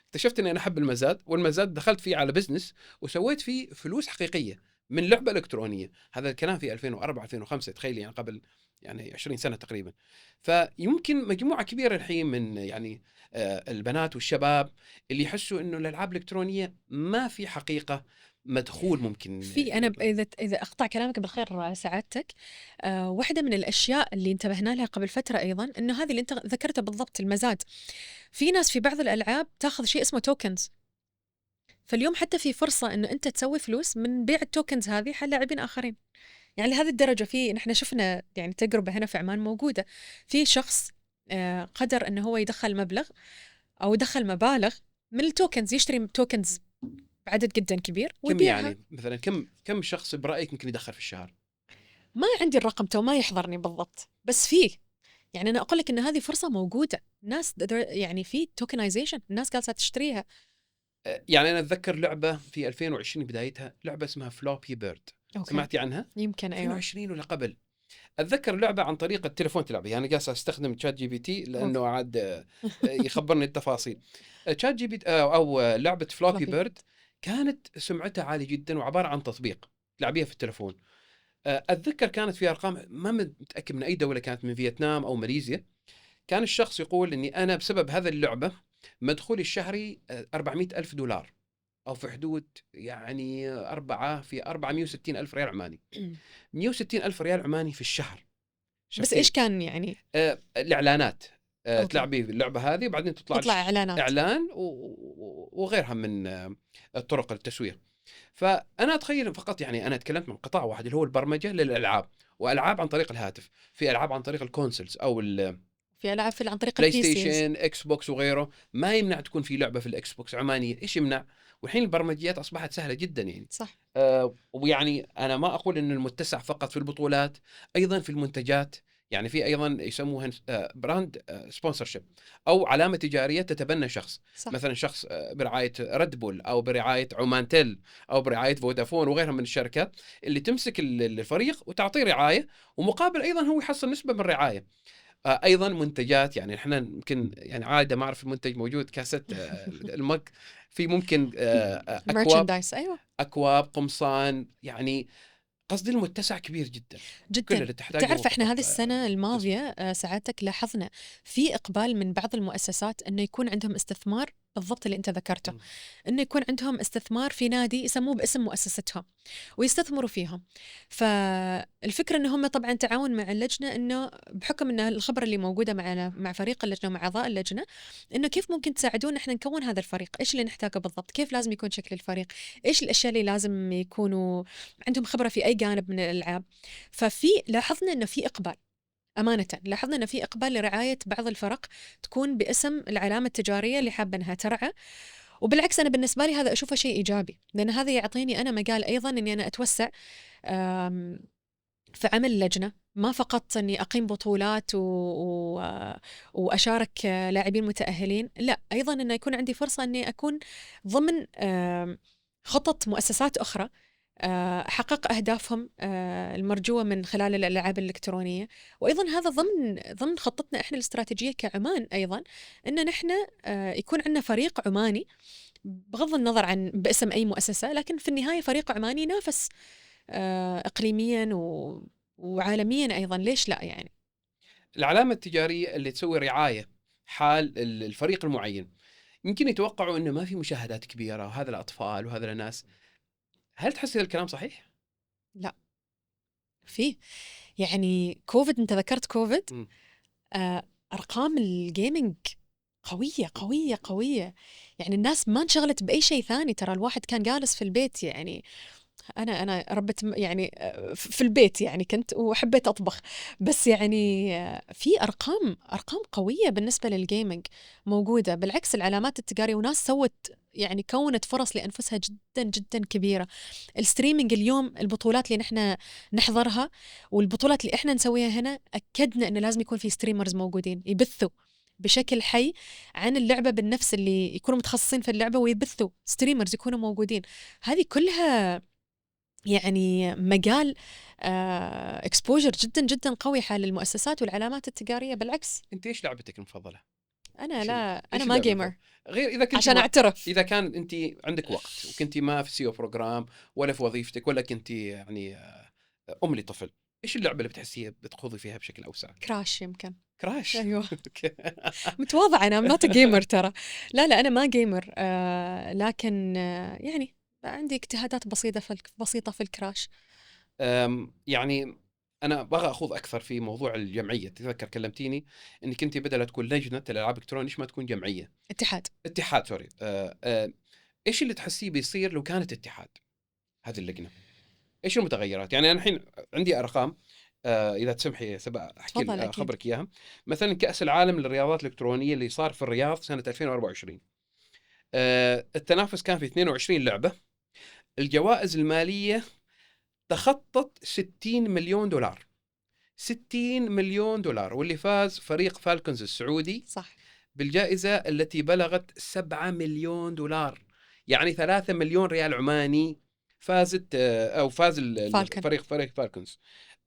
اكتشفت إني أنا أحب المزاد، والمزاد دخلت فيه على بزنس وسويت فيه فلوس حقيقية من لعبة إلكترونية. هذا الكلام في 2004 2005، تخيلي يعني قبل يعني 20 سنة تقريبا. فيمكن مجموعة كبيرة الحين من يعني البنات والشباب اللي يحسوا إنه الألعاب الإلكترونية ما في حقيقة مدخول ممكن في أنا إذا أقطع كلامك بالخير سعادتك، واحدة من الأشياء اللي انتبهنا لها قبل فترة أيضا إنه هذه اللي أنت ذكرتها بالضبط، المزاد. في ناس في بعض الألعاب تاخذ شيء اسمه توكنز، فاليوم حتى في فرصة إنه أنت تسوي فلوس من بيع التوكنز هذه حل لاعبين آخرين. يعني لهذه الدرجة، نحن شفنا يعني تجربة هنا في عمان موجودة، في شخص قدر إنه هو يدخل مبلغ أو يدخل مبالغ من التوكنز، يشتري توكنز بعدد جدا كبير كم ويبيعها. يعني مثلا كم شخص برأيك ممكن يدخل في الشهر؟ ما عندي الرقم تو، ما يحضرني بالضبط، بس فيه. يعني أنا أقول لك إن هذه فرصة موجودة، الناس يعني في توكنايزيشن، الناس جالسة تشتريها. يعني أنا أتذكر لعبة في 2020 بدايتها، لعبة اسمها فلوبي بيرد. سمعتي عنها؟ يمكن. أيوة. 2020 ولا قبل. أتذكر لعبة عن طريق التليفون تلعبها، يعني قاعد أستخدم تشات جي بي تي لأنه عاد يخبرني التفاصيل. تشات جي بي أو لعبة فلوبي بيرد كانت سمعتها عالية جدا، وعبارة عن تطبيق تلعبيها في التليفون. أتذكر كانت فيها أرقام، ما متأكد من أي دولة، كانت من فيتنام أو ماليزيا. كان الشخص يقول إني أنا بسبب هذا اللعبة مدخولي الشهري 400 ألف دولار، أو في حدود يعني 460 ألف ريال عماني. 160 ألف ريال عماني في الشهر. بس إيش كان يعني؟ الإعلانات. تلعبي اللعبة هذه وبعدين تطلع إعلانات، إعلان وغيرها من طرق التسويق. فأنا أتخيل فقط، يعني أنا تكلمت من قطاع واحد اللي هو البرمجة للألعاب، وألعاب عن طريق الهاتف، في ألعاب عن طريق الكونسولز أو في ألعاب عن طريق بلاي ستيشن، اكس بوكس وغيره. ما يمنع تكون في لعبة في الاكس بوكس عمانية، ايش يمنع؟ والحين البرمجيات اصبحت سهلة جدا يعني. صح. ويعني انا ما اقول ان المتسع فقط في البطولات، ايضا في المنتجات. يعني في ايضا يسموها براند سبونسرشيب، او علامة تجارية تتبنى شخص. صح. مثلا شخص برعاية ريد بول، او برعاية عمان تيل، او برعاية فودافون وغيرها من الشركات اللي تمسك الفريق وتعطيه رعاية، ومقابل ايضا هو يحصل نسبة من الرعاية. ايضا منتجات، يعني احنا يمكن يعني عاده ما اعرف المنتج موجود كاسات المج، في ممكن اكواب، merchandise. أيوة قمصان، يعني قصدي المتسع كبير جدا، كل جدا. اللي تحتاجه تعرف احنا فقط هذه السنة تسوق. الماضية ساعتك لاحظنا في إقبال من بعض المؤسسات أنه يكون عندهم استثمار بالضبط اللي أنت ذكرته، أنه يكون عندهم استثمار في نادي يسموه باسم مؤسستهم ويستثمروا فيهم. فالفكرة أنه هم طبعا تعاون مع اللجنة، أنه بحكم أن الخبرة اللي موجودة مع فريق اللجنة ومع أعضاء اللجنة، أنه كيف ممكن تساعدونا إحنا نكون هذا الفريق، إيش اللي نحتاجه بالضبط، كيف لازم يكون شكل الفريق، إيش الأشياء اللي لازم يكونوا عندهم خبرة في أي جانب من الألعاب. ففي لاحظنا أنه في إقبال، أمانة لاحظنا أنه في إقبال لرعاية بعض الفرق تكون باسم العلامة التجارية اللي حابة أنها ترعى. وبالعكس أنا بالنسبة لي هذا أشوفه شيء إيجابي، لأن هذا يعطيني أنا مجال أيضا أني أنا أتوسع في عمل اللجنة، ما فقط أني أقيم بطولات وأشارك لاعبين متأهلين، لا أيضا أنه يكون عندي فرصة أني أكون ضمن خطط مؤسسات أخرى أحقق أهدافهم المرجوة من خلال الألعاب الإلكترونية. وأيضا هذا ضمن خطتنا إحنا الاستراتيجية كعمان أيضا، أن نحن يكون عندنا فريق عماني بغض النظر عن باسم أي مؤسسة، لكن في النهاية فريق عماني ينافس إقليميا وعالميا أيضا، ليش لا يعني. العلامة التجارية اللي تسوي رعاية حال الفريق المعين، يمكن يتوقعوا انه ما في مشاهدات كبيرة وهذا الأطفال وهذا الناس، هل تحس هذا الكلام صحيح؟ لا فيه، يعني كوفيد، انت ذكرت كوفيد، ارقام الجيمنج قويه قويه قويه، يعني الناس ما انشغلت باي شيء ثاني، ترى الواحد كان جالس في البيت، يعني انا ربت يعني في البيت يعني كنت وحبيت اطبخ، بس يعني في ارقام قويه بالنسبه للجيمنج موجوده. بالعكس العلامات التجاريه وناس سوت يعني كونت فرص لانفسها جدا جدا كبيره. الستريمينج اليوم، البطولات اللي نحن نحضرها والبطولات اللي احنا نسويها هنا، اكدنا انه لازم يكون في ستريمرز موجودين يبثوا بشكل حي عن اللعبه بالنفس، اللي يكونوا متخصصين في اللعبه ويبثوا ستريمرز يكونوا موجودين. هذه كلها يعني مجال اكسبوجر جدا جدا قوي حال المؤسسات والعلامات التجاريه. بالعكس انت ايش لعبتك المفضلة؟ انا لا، انا إيش ما اللعبة جيمر المفضلة؟ غير اذا كنت عشان اعترف. اذا كان انت عندك وقت وكنتي ما في سيو بروجرام ولا في وظيفتك ولا كنتي يعني ام لطفل، ايش اللعبة اللي بتحسيها بتخوضي فيها بشكل اوسع؟ كراش يمكن. كراش. ايوه متواضعه، انا نوت جيمر ترى، لا انا ما جيمر، لكن يعني عندي اجتهادات بسيطه في الكراش. يعني انا ابغى اخوض اكثر في موضوع الجمعيه. تذكر كلمتيني انك انت بدل تكون لجنه الالعاب الالكترونيه ليش ما تكون جمعيه؟ اتحاد سوري. ايش اللي تحسيه بيصير لو كانت اتحاد هذه اللجنه؟ ايش المتغيرات؟ يعني انا الحين عندي ارقام، اذا تسمحي احكي تفضل اكيد. اخبرك اياها. مثلا كاس العالم للرياضات الالكترونيه اللي صار في الرياض سنه 2024، التنافس كان في 22 لعبه، الجوائز الماليه تخطت 60 مليون دولار. 60 مليون دولار، واللي فاز فريق فالكونز السعودي صح. بالجائزة التي بلغت 7 مليون دولار، يعني 3 مليون ريال عماني فازت أو فاز فالكون. فريق فالكونز.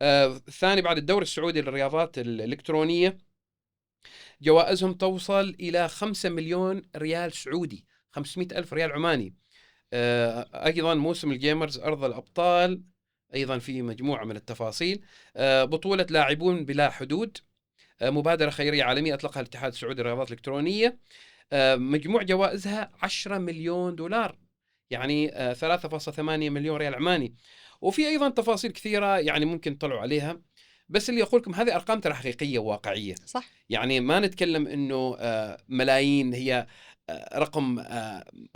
الثاني بعد الدوري السعودي للرياضات الإلكترونية، جوائزهم توصل إلى 5 مليون ريال سعودي، 500 ألف ريال عماني. أيضا موسم الجيمرز أرض الأبطال، أيضا في مجموعة من التفاصيل. بطولة لاعبون بلا حدود، مبادرة خيرية عالمية أطلقها الاتحاد السعودي للرياضات الإلكترونية، مجموع جوائزها 10 مليون دولار، يعني 3.8 مليون ريال عماني. وفي أيضا تفاصيل كثيرة يعني ممكن تطلعوا عليها، بس اللي أقول لكم هذه أرقام ترى حقيقية وواقعية. صح. يعني ما نتكلم إنه ملايين، هي رقم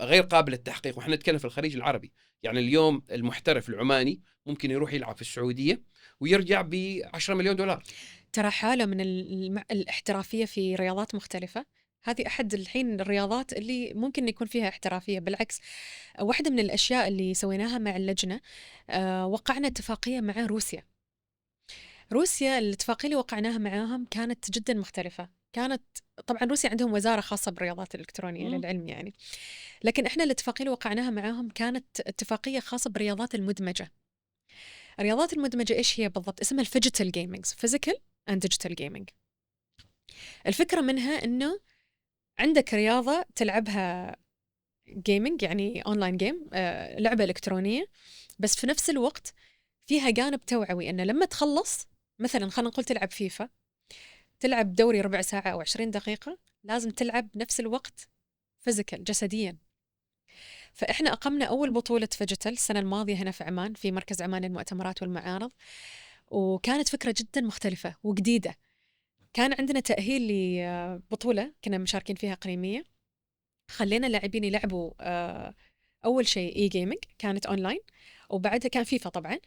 غير قابل للتحقيق. وإحنا نتكلم في الخليج العربي، يعني اليوم المحترف العماني ممكن يروح يلعب في السعودية ويرجع ب10 مليون دولار. ترى حالة من الاحترافية في رياضات مختلفة، هذه أحد الحين الرياضات اللي ممكن يكون فيها احترافية. بالعكس واحدة من الأشياء اللي سويناها مع اللجنة، وقعنا اتفاقية مع روسيا. الاتفاقية اللي وقعناها معاهم كانت جدا مختلفة. كانت طبعا روسيا عندهم وزارة خاصة بالرياضات الإلكترونية للعلم يعني، لكن احنا الاتفاقية اللي وقعناها معاهم كانت اتفاقية خاصة بالرياضات المدمجة. الرياضات المدمجة ايش هي بالضبط؟ اسمها الفيجيتال جيمينج، فيزيكال اند ديجيتال جيمينج. الفكرة منها إنه عندك رياضة تلعبها جيمنج، يعني أونلاين جيم، لعبة إلكترونية، بس في نفس الوقت فيها جانب توعوي، إنه لما تخلص مثلا خلينا نقول تلعب فيفا، تلعب دوري ربع ساعة أو 20 دقيقة، لازم تلعب بنفس الوقت فيزيكال جسديا. فإحنا أقمنا أول بطولة فيجيتال السنة الماضية هنا في عمان، في مركز عمان للمؤتمرات والمعارض، وكانت فكرة جدا مختلفة وجديدة. كان عندنا تأهيل لبطولة كنا مشاركين فيها إقليمية، خلينا اللاعبين يلعبوا أول شيء إي جيمنج كانت أونلاين، وبعدها كان فيفا طبعا،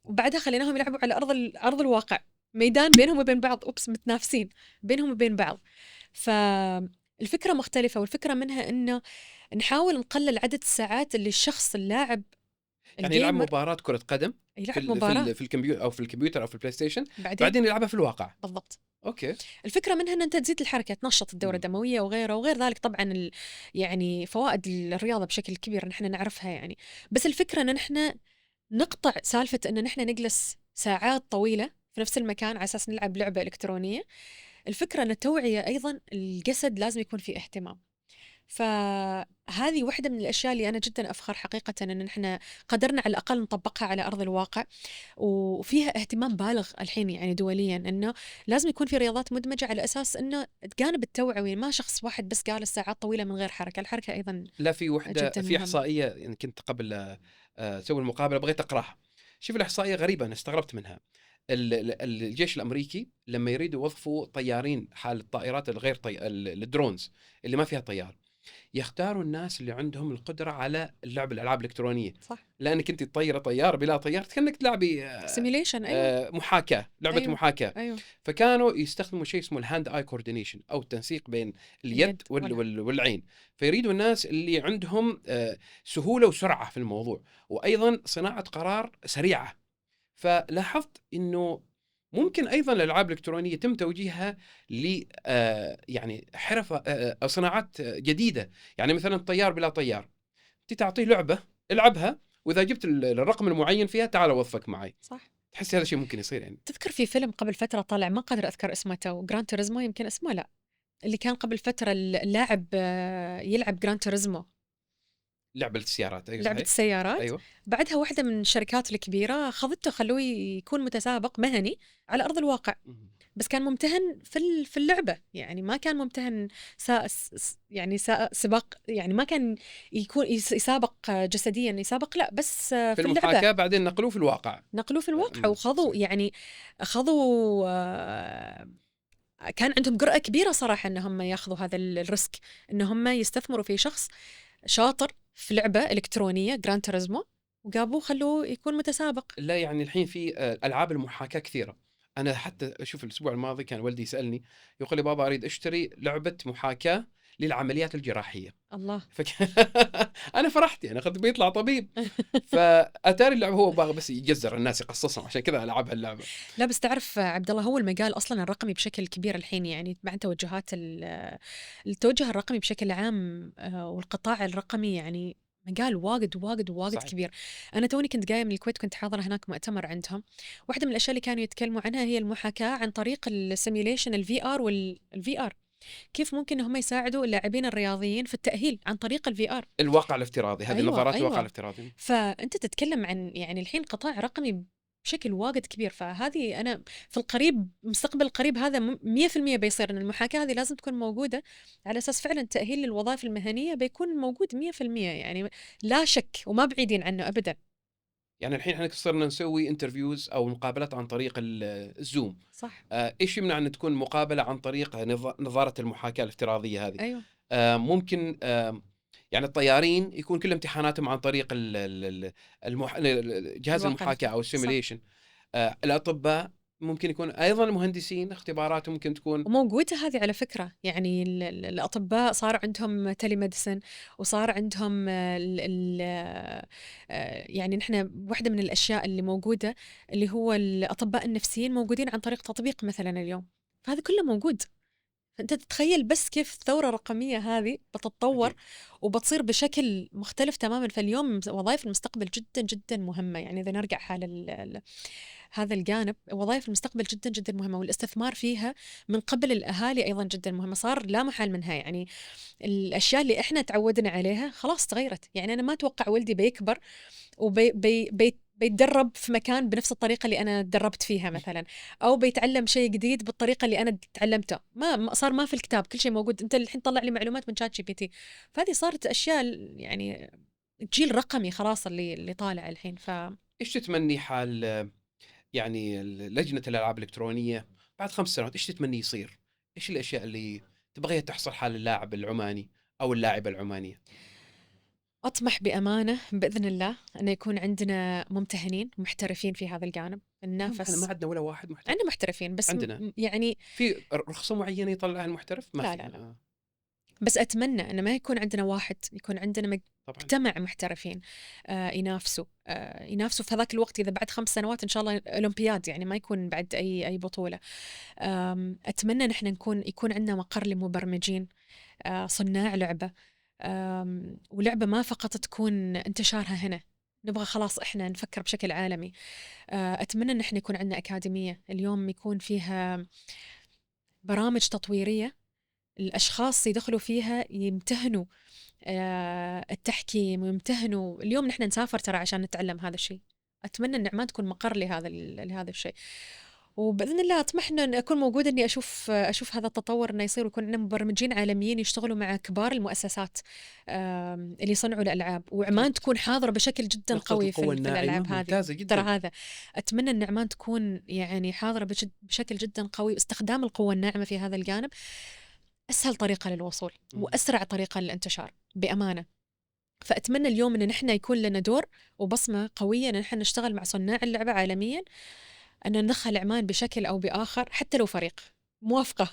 وبعدها خليناهم يلعبوا على أرض الواقع، ميدان بينهم وبين بعض، متنافسين بينهم وبين بعض. فالفكرة مختلفة، والفكرة منها إنه نحاول نقلل عدد الساعات اللي الشخص اللاعب يعني يلعب الجيمر مباراة كرة قدم يلعب مباراة في الكمبيوتر أو في البلاي ستيشن، بعدين بعدين يلعبها في الواقع. بالضبط. أوكي. الفكرة منها أن أنت تزيد الحركة، تنشط الدورة الدموية وغيره وغير ذلك. طبعا يعني فوائد الرياضة بشكل كبير نحن نعرفها يعني، بس الفكرة أن نحن نقطع سالفة أن نحن نجلس ساعات طويلة في نفس المكان على أساس نلعب لعبة إلكترونية. الفكرة أن التوعية أيضا الجسد لازم يكون فيه اهتمام. فهذه واحدة من الأشياء اللي أنا جدا أفخر حقيقة أن نحن قدرنا على الأقل نطبقها على أرض الواقع، وفيها اهتمام بالغ الحين يعني دوليا أنه لازم يكون في رياضات مدمجة، على أساس أنه جانب التوعوي، ما شخص واحد بس جالس ساعات طويلة من غير حركة. الحركة أيضا لا، في وحدة جدا في مهم. إحصائية يعني كنت قبل أسوي المقابلة بغيت أقرأها. شوف الإحصائية غريبة، أنا استغربت منها. الجيش الأمريكي لما يريدوا يوظفوا طيارين حال الطائرات الغير الدرونز اللي ما فيها طيار، يختاروا الناس اللي عندهم القدرة على الألعاب الإلكترونية. صح، لأنك أنت تطير طيار بلا طيار كأنك تلعبي سيميليشن. أيوة. محاكاة، لعبة أيوة. محاكاة. أيوة. فكانوا يستخدموا شيء اسمه الهاند اي كوردينيشن، او التنسيق بين اليد والعين. فيريدوا الناس اللي عندهم سهولة وسرعة في الموضوع، وايضا صناعة قرار سريعة. فلاحظت انه ممكن ايضا الالعاب الالكترونيه يتم توجيهها ل يعني حرف او صناعات جديده. يعني مثلا طيار بلا طيار، انت تعطيه لعبه العبها، واذا جبت الرقم المعين فيها تعال وظفك معي. صح. تحس هذا شيء ممكن يصير يعني؟ تذكر في فيلم قبل فترة طالع، ما قادر أذكر اسمه تو، جران توريزمو يمكن اسمه، لا، اللي كان قبل فترة اللاعب يلعب جران توريزمو، لعبة السيارات. أيوة لعبة صحيح. السيارات. أيوة. بعدها واحدة من الشركات الكبيرة خذته خلوه يكون متسابق مهني على أرض الواقع، بس كان ممتهن في اللعبة، يعني ما كان ممتهن يعني سباق، يعني ما كان يكون يسابق جسديا، يسابق لا، بس في في اللعبة. المحاكاة بعدين نقلوه في الواقع. نقلوه في الواقع وخضوا، يعني خضوا كان عندهم جرأة كبيرة صراحة أنهم ياخذوا هذا الريسك، أنهم يستثمروا في شخص شاطر في لعبة إلكترونية جران توريزمو، وجابوه خلوه يكون متسابق. لا يعني الحين في ألعاب المحاكاة كثيرة. أنا حتى أشوف الأسبوع الماضي كان والدي يسألني، يقول لي بابا أريد أشتري لعبة محاكاة للعمليات الجراحية. الله. أنا فرحت، يعني قد بيطلع طبيب. فأتاري اللعبة هو باغي بس يجزر الناس يقصصهم، عشان كذا ألعبها اللعبة. لا بس تعرف عبد الله، هو المجال أصلا الرقمي بشكل كبير الحين، يعني مع توجهات التوجه الرقمي بشكل عام، والقطاع الرقمي، يعني مجال واجد صحيح. كبير. أنا توني كنت جاية من الكويت، كنت حاضرة هناك مؤتمر عندهم، واحدة من الأشياء اللي كانوا يتكلموا عنها هي المحاكاة عن طريق السيميليشن، الفي آر والفي آر، كيف ممكن هم يساعدوا اللاعبين الرياضيين في التأهيل عن طريق الفي آر، الواقع الافتراضي. هذه أيوة نظارات أيوة. الواقع الافتراضي. فأنت تتكلم عن يعني الحين قطاع رقمي بشكل واجد كبير. فهذه أنا في القريب، مستقبل القريب هذا 100% بيصير أن المحاكاة هذه لازم تكون موجودة، على أساس فعلا تأهيل للوظائف المهنية بيكون موجود 100%، يعني لا شك، وما بعيدين عنه أبدا. يعني الحين احنا صرنا نسوي انترفيوز او مقابلات عن طريق الزوم. صح. ايش يمنع ان تكون مقابله عن طريق نظاره المحاكاه الافتراضيه هذه؟ أيوة. ممكن يعني الطيارين يكون كل امتحاناتهم عن طريق جهاز المحاكاه او السيميليشن. الاطباء ممكن يكون ايضا المهندسين اختباراتهم ممكن تكون وموجودة هذه على فكرة، يعني الأطباء صار عندهم تيلي ميديسن، وصار عندهم يعني نحن واحدة من الأشياء اللي موجودة اللي هو الأطباء النفسيين موجودين عن طريق تطبيق مثلا اليوم، فهذا كله موجود. فأنت تتخيل بس كيف الثورة الرقمية هذه بتتطور أكيد. وبتصير بشكل مختلف تماما. فاليوم وظائف المستقبل جدا جدا مهمة. يعني إذا نرجع حال هذا الجانب، وظائف المستقبل جدا جدا مهمة، والاستثمار فيها من قبل الأهالي أيضا جدا مهمة. صار لا محال منها. يعني الأشياء اللي إحنا تعودنا عليها خلاص تغيرت. يعني أنا ما أتوقع ولدي بيكبر بيتدرب في مكان بنفس الطريقة اللي أنا تدربت فيها مثلا، أو بيتعلم شيء جديد بالطريقة اللي أنا تعلمته. صار ما في الكتاب كل شيء موجود. أنت الحين طلع لي معلومات من شات جي بي تي. فهذه صارت أشياء يعني جيل رقمي خلاص اللي طالع الحين. إيش تتمني حال يعني لجنة الألعاب الإلكترونية بعد 5 سنوات؟ إيش تتمني يصير؟ إيش الأشياء اللي تبغيها تحصل حال اللاعب العماني أو اللاعبة العمانية؟ أطمح بأمانة بإذن الله أن يكون عندنا ممتهنين محترفين في هذا الجانب إحنا ما ننافس. عندنا ولا واحد محترف. عندنا محترفين بس عندنا يعني في رخصة معينة يطلعها المحترف؟ ما لا في. لا لا. بس أتمنى أن ما يكون عندنا واحد، يكون عندنا طبعا. مجتمع محترفين ينافسوا في هذاك الوقت. إذا بعد 5 سنوات إن شاء الله أولمبياد، يعني ما يكون بعد أي بطولة. أتمنى نحن يكون عندنا مقر لمبرمجين صناع لعبة، ولعبة ما فقط تكون انتشارها هنا، نبغى خلاص إحنا نفكر بشكل عالمي. أتمنى إن إحنا يكون عندنا أكاديمية اليوم يكون فيها برامج تطويرية، الأشخاص يدخلوا فيها يمتهنوا التحكيم ويمتهنوا. اليوم نحن نسافر ترى عشان نتعلم هذا الشيء. أتمنى أن عمان تكون مقر لهذا الشيء. وبإذن الله أطمحنا أن أكون موجودة، إني أشوف هذا التطور إنه يصير، ويكون عندنا مبرمجين عالميين يشتغلوا مع كبار المؤسسات اللي يصنعوا الألعاب، وعمان تكون حاضرة بشكل جدا نقطة قوي القوة في الناعمة الألعاب هذه. ممتازة ترى جدا. هذا أتمنى أن عمان تكون يعني حاضرة بشكل جدا قوي. استخدام القوة الناعمة في هذا الجانب أسهل طريقة للوصول وأسرع طريقة للانتشار بأمانة. فأتمنى اليوم أن نحن يكون لنا دور وبصمة قوية، أن نحن نشتغل مع صناع اللعبة عالميا، أن ندخل عمان بشكل أو بآخر، حتى لو فريق موافقة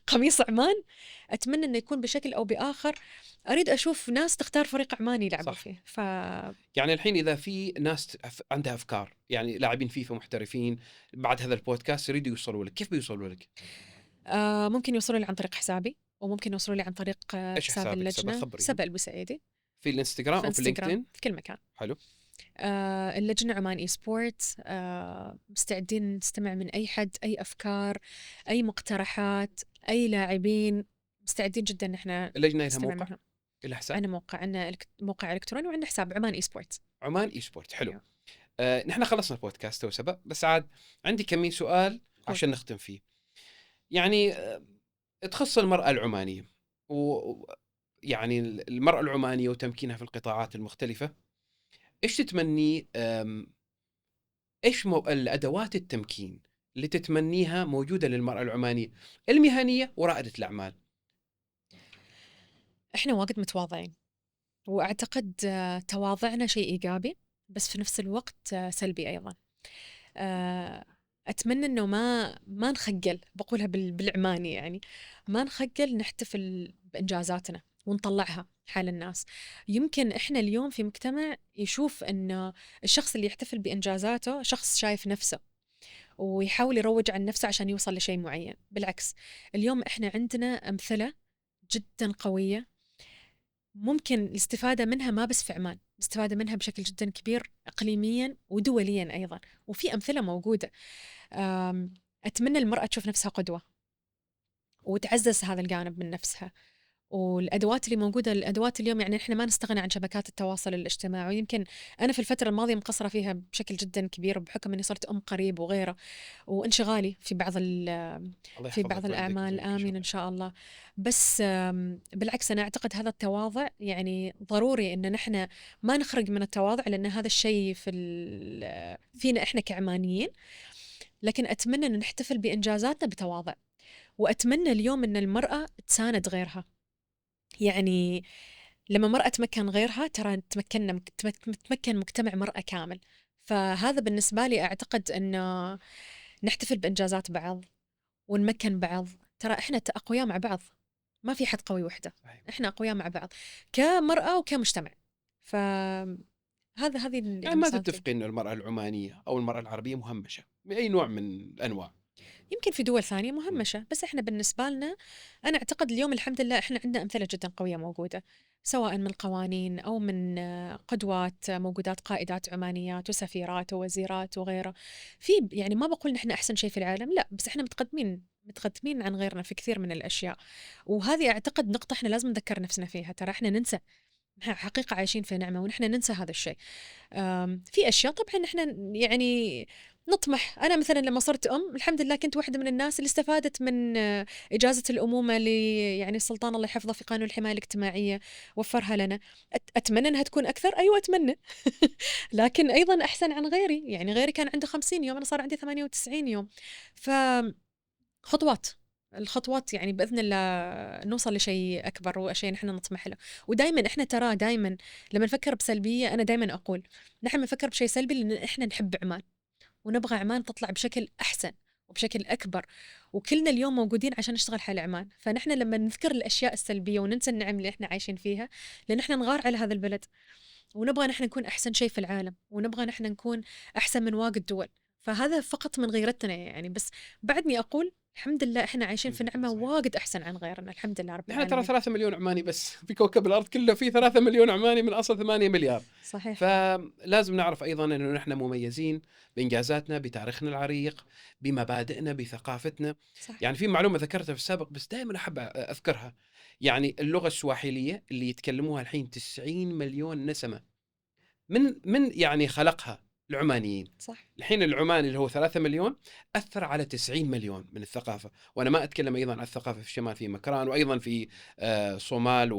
قميص عمان. أتمنى أنه يكون بشكل أو بآخر. أريد أشوف ناس تختار فريق عماني يلعبوا فيه. يعني الحين إذا في ناس عندها أفكار، يعني لاعبين فيفا محترفين بعد هذا البودكاست يريدوا يوصلوا لك، كيف بيوصلوا لك؟ ممكن يوصلوا لي عن طريق حسابي، وممكن يوصلوا لي عن طريق إيش حساب حسابك؟ اللجنة سبأ البوسعيدي في الانستغرام أو في اللينكدين؟ في كل مكان. حلو. اللجنة عمان إي سبورت. مستعدين نستمع من أي حد، أي أفكار، أي مقترحات، أي لاعبين. مستعدين جدا نحن اللجنة لها نستمع موقع؟ منهم. لها حساب؟ عندنا موقع، عندنا موقع إلكتروني، وعندنا حساب عمان إي سبورت. عمان إي سبورت. حلو. أيوه. نحن خلصنا البودكاست وسبق، بس عاد عندي كمية سؤال عشان نختم فيه. يعني تخص المرأة العمانية، ويعني المرأة العمانية وتمكينها في القطاعات المختلفة. إيش تتمني؟ إيش الأدوات التمكين اللي تتمنيها موجودة للمرأة العمانية المهنية ورائدة الأعمال؟ إحنا واجد متواضعين، وأعتقد تواضعنا شيء إيجابي، بس في نفس الوقت سلبي أيضا. أتمنى إنه ما نخجل، بقولها بالعماني يعني، ما نخجل نحتفل بإنجازاتنا ونطلعها حال الناس. يمكن إحنا اليوم في مجتمع يشوف إنه الشخص اللي يحتفل بإنجازاته شخص شايف نفسه ويحاول يروج عن نفسه عشان يوصل لشيء معين. بالعكس، اليوم إحنا عندنا أمثلة جدا قوية ممكن الاستفادة منها، ما بس في عمان، الاستفادة منها بشكل جدا كبير إقليميا ودوليا أيضا، وفي أمثلة موجودة. أتمنى المرأة تشوف نفسها قدوة وتعزز هذا الجانب من نفسها. والأدوات اللي موجودة، الأدوات اليوم يعني إحنا ما نستغنى عن شبكات التواصل الاجتماعي، ويمكن أنا في الفترة الماضية مقصرة فيها بشكل جدا كبير بحكم أني صرت أم قريب وغيره، وانشغالي في بعض الأعمال. آمين إن شاء الله. بس بالعكس أنا أعتقد هذا التواضع يعني ضروري أن نحن ما نخرج من التواضع، لأن هذا الشيء فينا إحنا كعمانيين. لكن أتمنى أن نحتفل بإنجازاتنا بتواضع، وأتمنى اليوم أن المرأة تساند غيرها. يعني لما مرأة تمكن غيرها ترى تمكن مجتمع مرأة كامل. فهذا بالنسبة لي أعتقد أنه نحتفل بإنجازات بعض ونمكن بعض. ترى إحنا أقوياء مع بعض، ما في حد قوي وحده. إحنا أقوياء مع بعض كمرأة وكمجتمع. هذه يعني ما تتفقين أن المرأة العمانية أو المرأة العربية مهمشة بأي نوع من الأنواع؟ يمكن في دول ثانية مهمشة، بس إحنا بالنسبة لنا أنا أعتقد اليوم الحمد لله إحنا عندنا أمثلة جدا قوية موجودة، سواء من قوانين أو من قدوات موجودات، قائدات عمانيات وسفيرات ووزيرات وغيره. في يعني ما بقول نحن أحسن شيء في العالم، لا، بس إحنا متقدمين عن غيرنا في كثير من الأشياء. وهذه أعتقد نقطة إحنا لازم نذكر نفسنا فيها. ترى إحنا ننسى، إحنا حقيقة عايشين في نعمة ونحن ننسى هذا الشيء. في أشياء طبعا إحنا يعني نطمح. أنا مثلا لما صرت الحمد لله كنت واحدة من الناس اللي استفادت من إجازة الأمومة اللي يعني السلطان الله يحفظه في قانون الحماية الاجتماعية وفرها لنا. أتمنى أنها تكون أكثر، أيوة أتمنى. لكن أيضا أحسن عن غيري، يعني غيري كان عنده 50 يوم، أنا صار عندي 98 يوم. فخطوات، الخطوات يعني بإذن الله نوصل لشيء أكبر وشيء نحن نطمح له. ودائما إحنا ترى دائما لما نفكر بسلبية، أنا دائما أقول نحن نفكر بشيء سلبي لأن إحنا نحب عمان ونبغى عمان تطلع بشكل أحسن وبشكل أكبر، وكلنا اليوم موجودين عشان نشتغل حال عمان. فنحن لما نذكر الأشياء السلبية وننسى النعم اللي إحنا عايشين فيها، لأن إحنا نغار على هذا البلد ونبغى نحن نكون أحسن شيء في العالم، ونبغى نحن نكون أحسن من واجد دول. فهذا فقط من غيرتنا يعني. بس بعدني أقول الحمد لله إحنا عايشين في نعمة واجد أحسن عن غيرنا، الحمد لله رب نحن ترى العالمين. 3 مليون عماني بس في كوكب الأرض كله، في 3 مليون عماني من أصل 8 مليار. صحيح. فلازم نعرف أيضا أنه نحن مميزين بإنجازاتنا، بتاريخنا العريق، بمبادئنا، بثقافتنا. صح. يعني في معلومة ذكرتها في السابق بس دائما أحب أذكرها، يعني اللغة السواحيلية اللي يتكلموها الحين 90 مليون نسمة، من يعني خلقها العمانيين. صح. الحين العماني اللي هو 3 مليون أثر على 90 مليون من الثقافة. وأنا ما أتكلم أيضا عن الثقافة في الشمال في مكران، وأيضا في صومال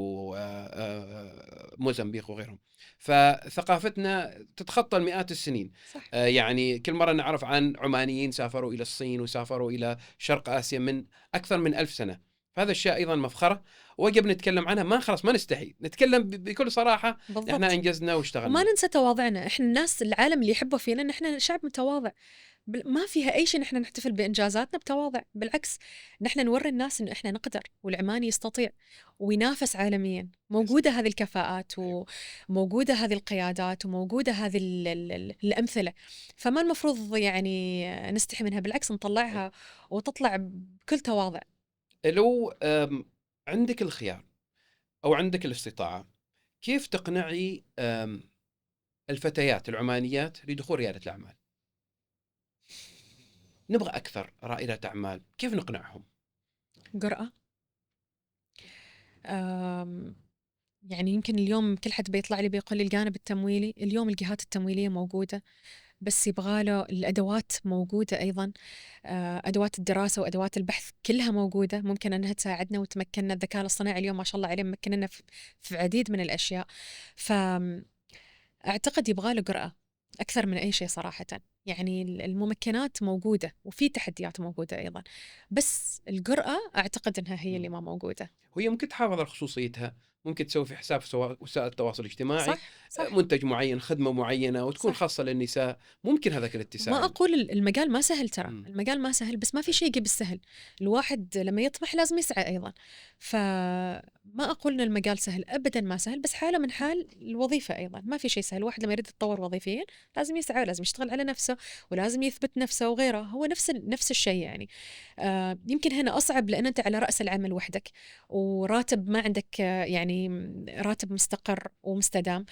وموزمبيق وغيرهم. فثقافتنا تتخطى المئات السنين. صح. يعني كل مرة نعرف عن عمانيين سافروا إلى الصين وسافروا إلى شرق آسيا من أكثر من 1000 سنة. فهذا الشيء أيضا مفخرة ويجب نتكلم عنها، ما خلاص ما نستحي نتكلم بكل صراحة. بالضبط. احنا انجزنا واشتغلنا. وما ننسى تواضعنا. احنا الناس العالم اللي يحبوا فينا ان احنا شعب متواضع، ما فيها اي شيء نحن نحتفل بانجازاتنا بتواضع. بالعكس، نحن نوري الناس انه احنا نقدر والعماني يستطيع وينافس عالميا. موجوده هذه الكفاءات وموجوده هذه القيادات وموجوده هذه الامثله. فما المفروض يعني نستحي منها، بالعكس نطلعها وتطلع بكل تواضع. لو عندك الخيار أو عندك الاستطاعة، كيف تقنعي الفتيات العمانيات لدخول ريادة الأعمال؟ نبغى أكثر رائدات أعمال، كيف نقنعهم؟ جرأة. يعني يمكن اليوم كل حد بيطلع لي بيقول لي الجانب التمويلي، اليوم الجهات التمويلية موجودة، بس يبغاله الأدوات موجودة أيضا. أدوات الدراسة وأدوات البحث كلها موجودة، ممكن أنها تساعدنا وتمكننا. الذكاء الاصطناعي اليوم ما شاء الله عليه ممكننا في عديد من الأشياء. فأعتقد يبغاله جرأة أكثر من أي شيء صراحة. يعني الممكنات موجودة وفي تحديات موجودة أيضا، بس الجرأة أعتقد أنها هي اللي ما موجودة. وهي ممكن تحافظ على خصوصيتها، ممكن تسوي في حساب وسائل التواصل الاجتماعي صح. صح. منتج معين، خدمة معينة، وتكون صح. خاصة للنساء. ممكن هذاك ما الاتساع. أقول المجال ما سهل، ترى المجال ما سهل، بس ما في شيء يجي بالسهل. الواحد لما يطمح لازم يسعى أيضا. فما أقول إن المجال سهل، أبدا ما سهل، بس حالة من حال الوظيفة أيضا ما في شيء سهل. الواحد لما يريد يتطور وظيفيا لازم يسعى، لازم يشتغل على نفسه، ولازم يثبت نفسه وغيره. هو نفس الشيء يعني. يمكن هنا أصعب لأن أنت على رأس العمل وحدك، وراتب ما عندك يعني راتب مستقر ومستدام.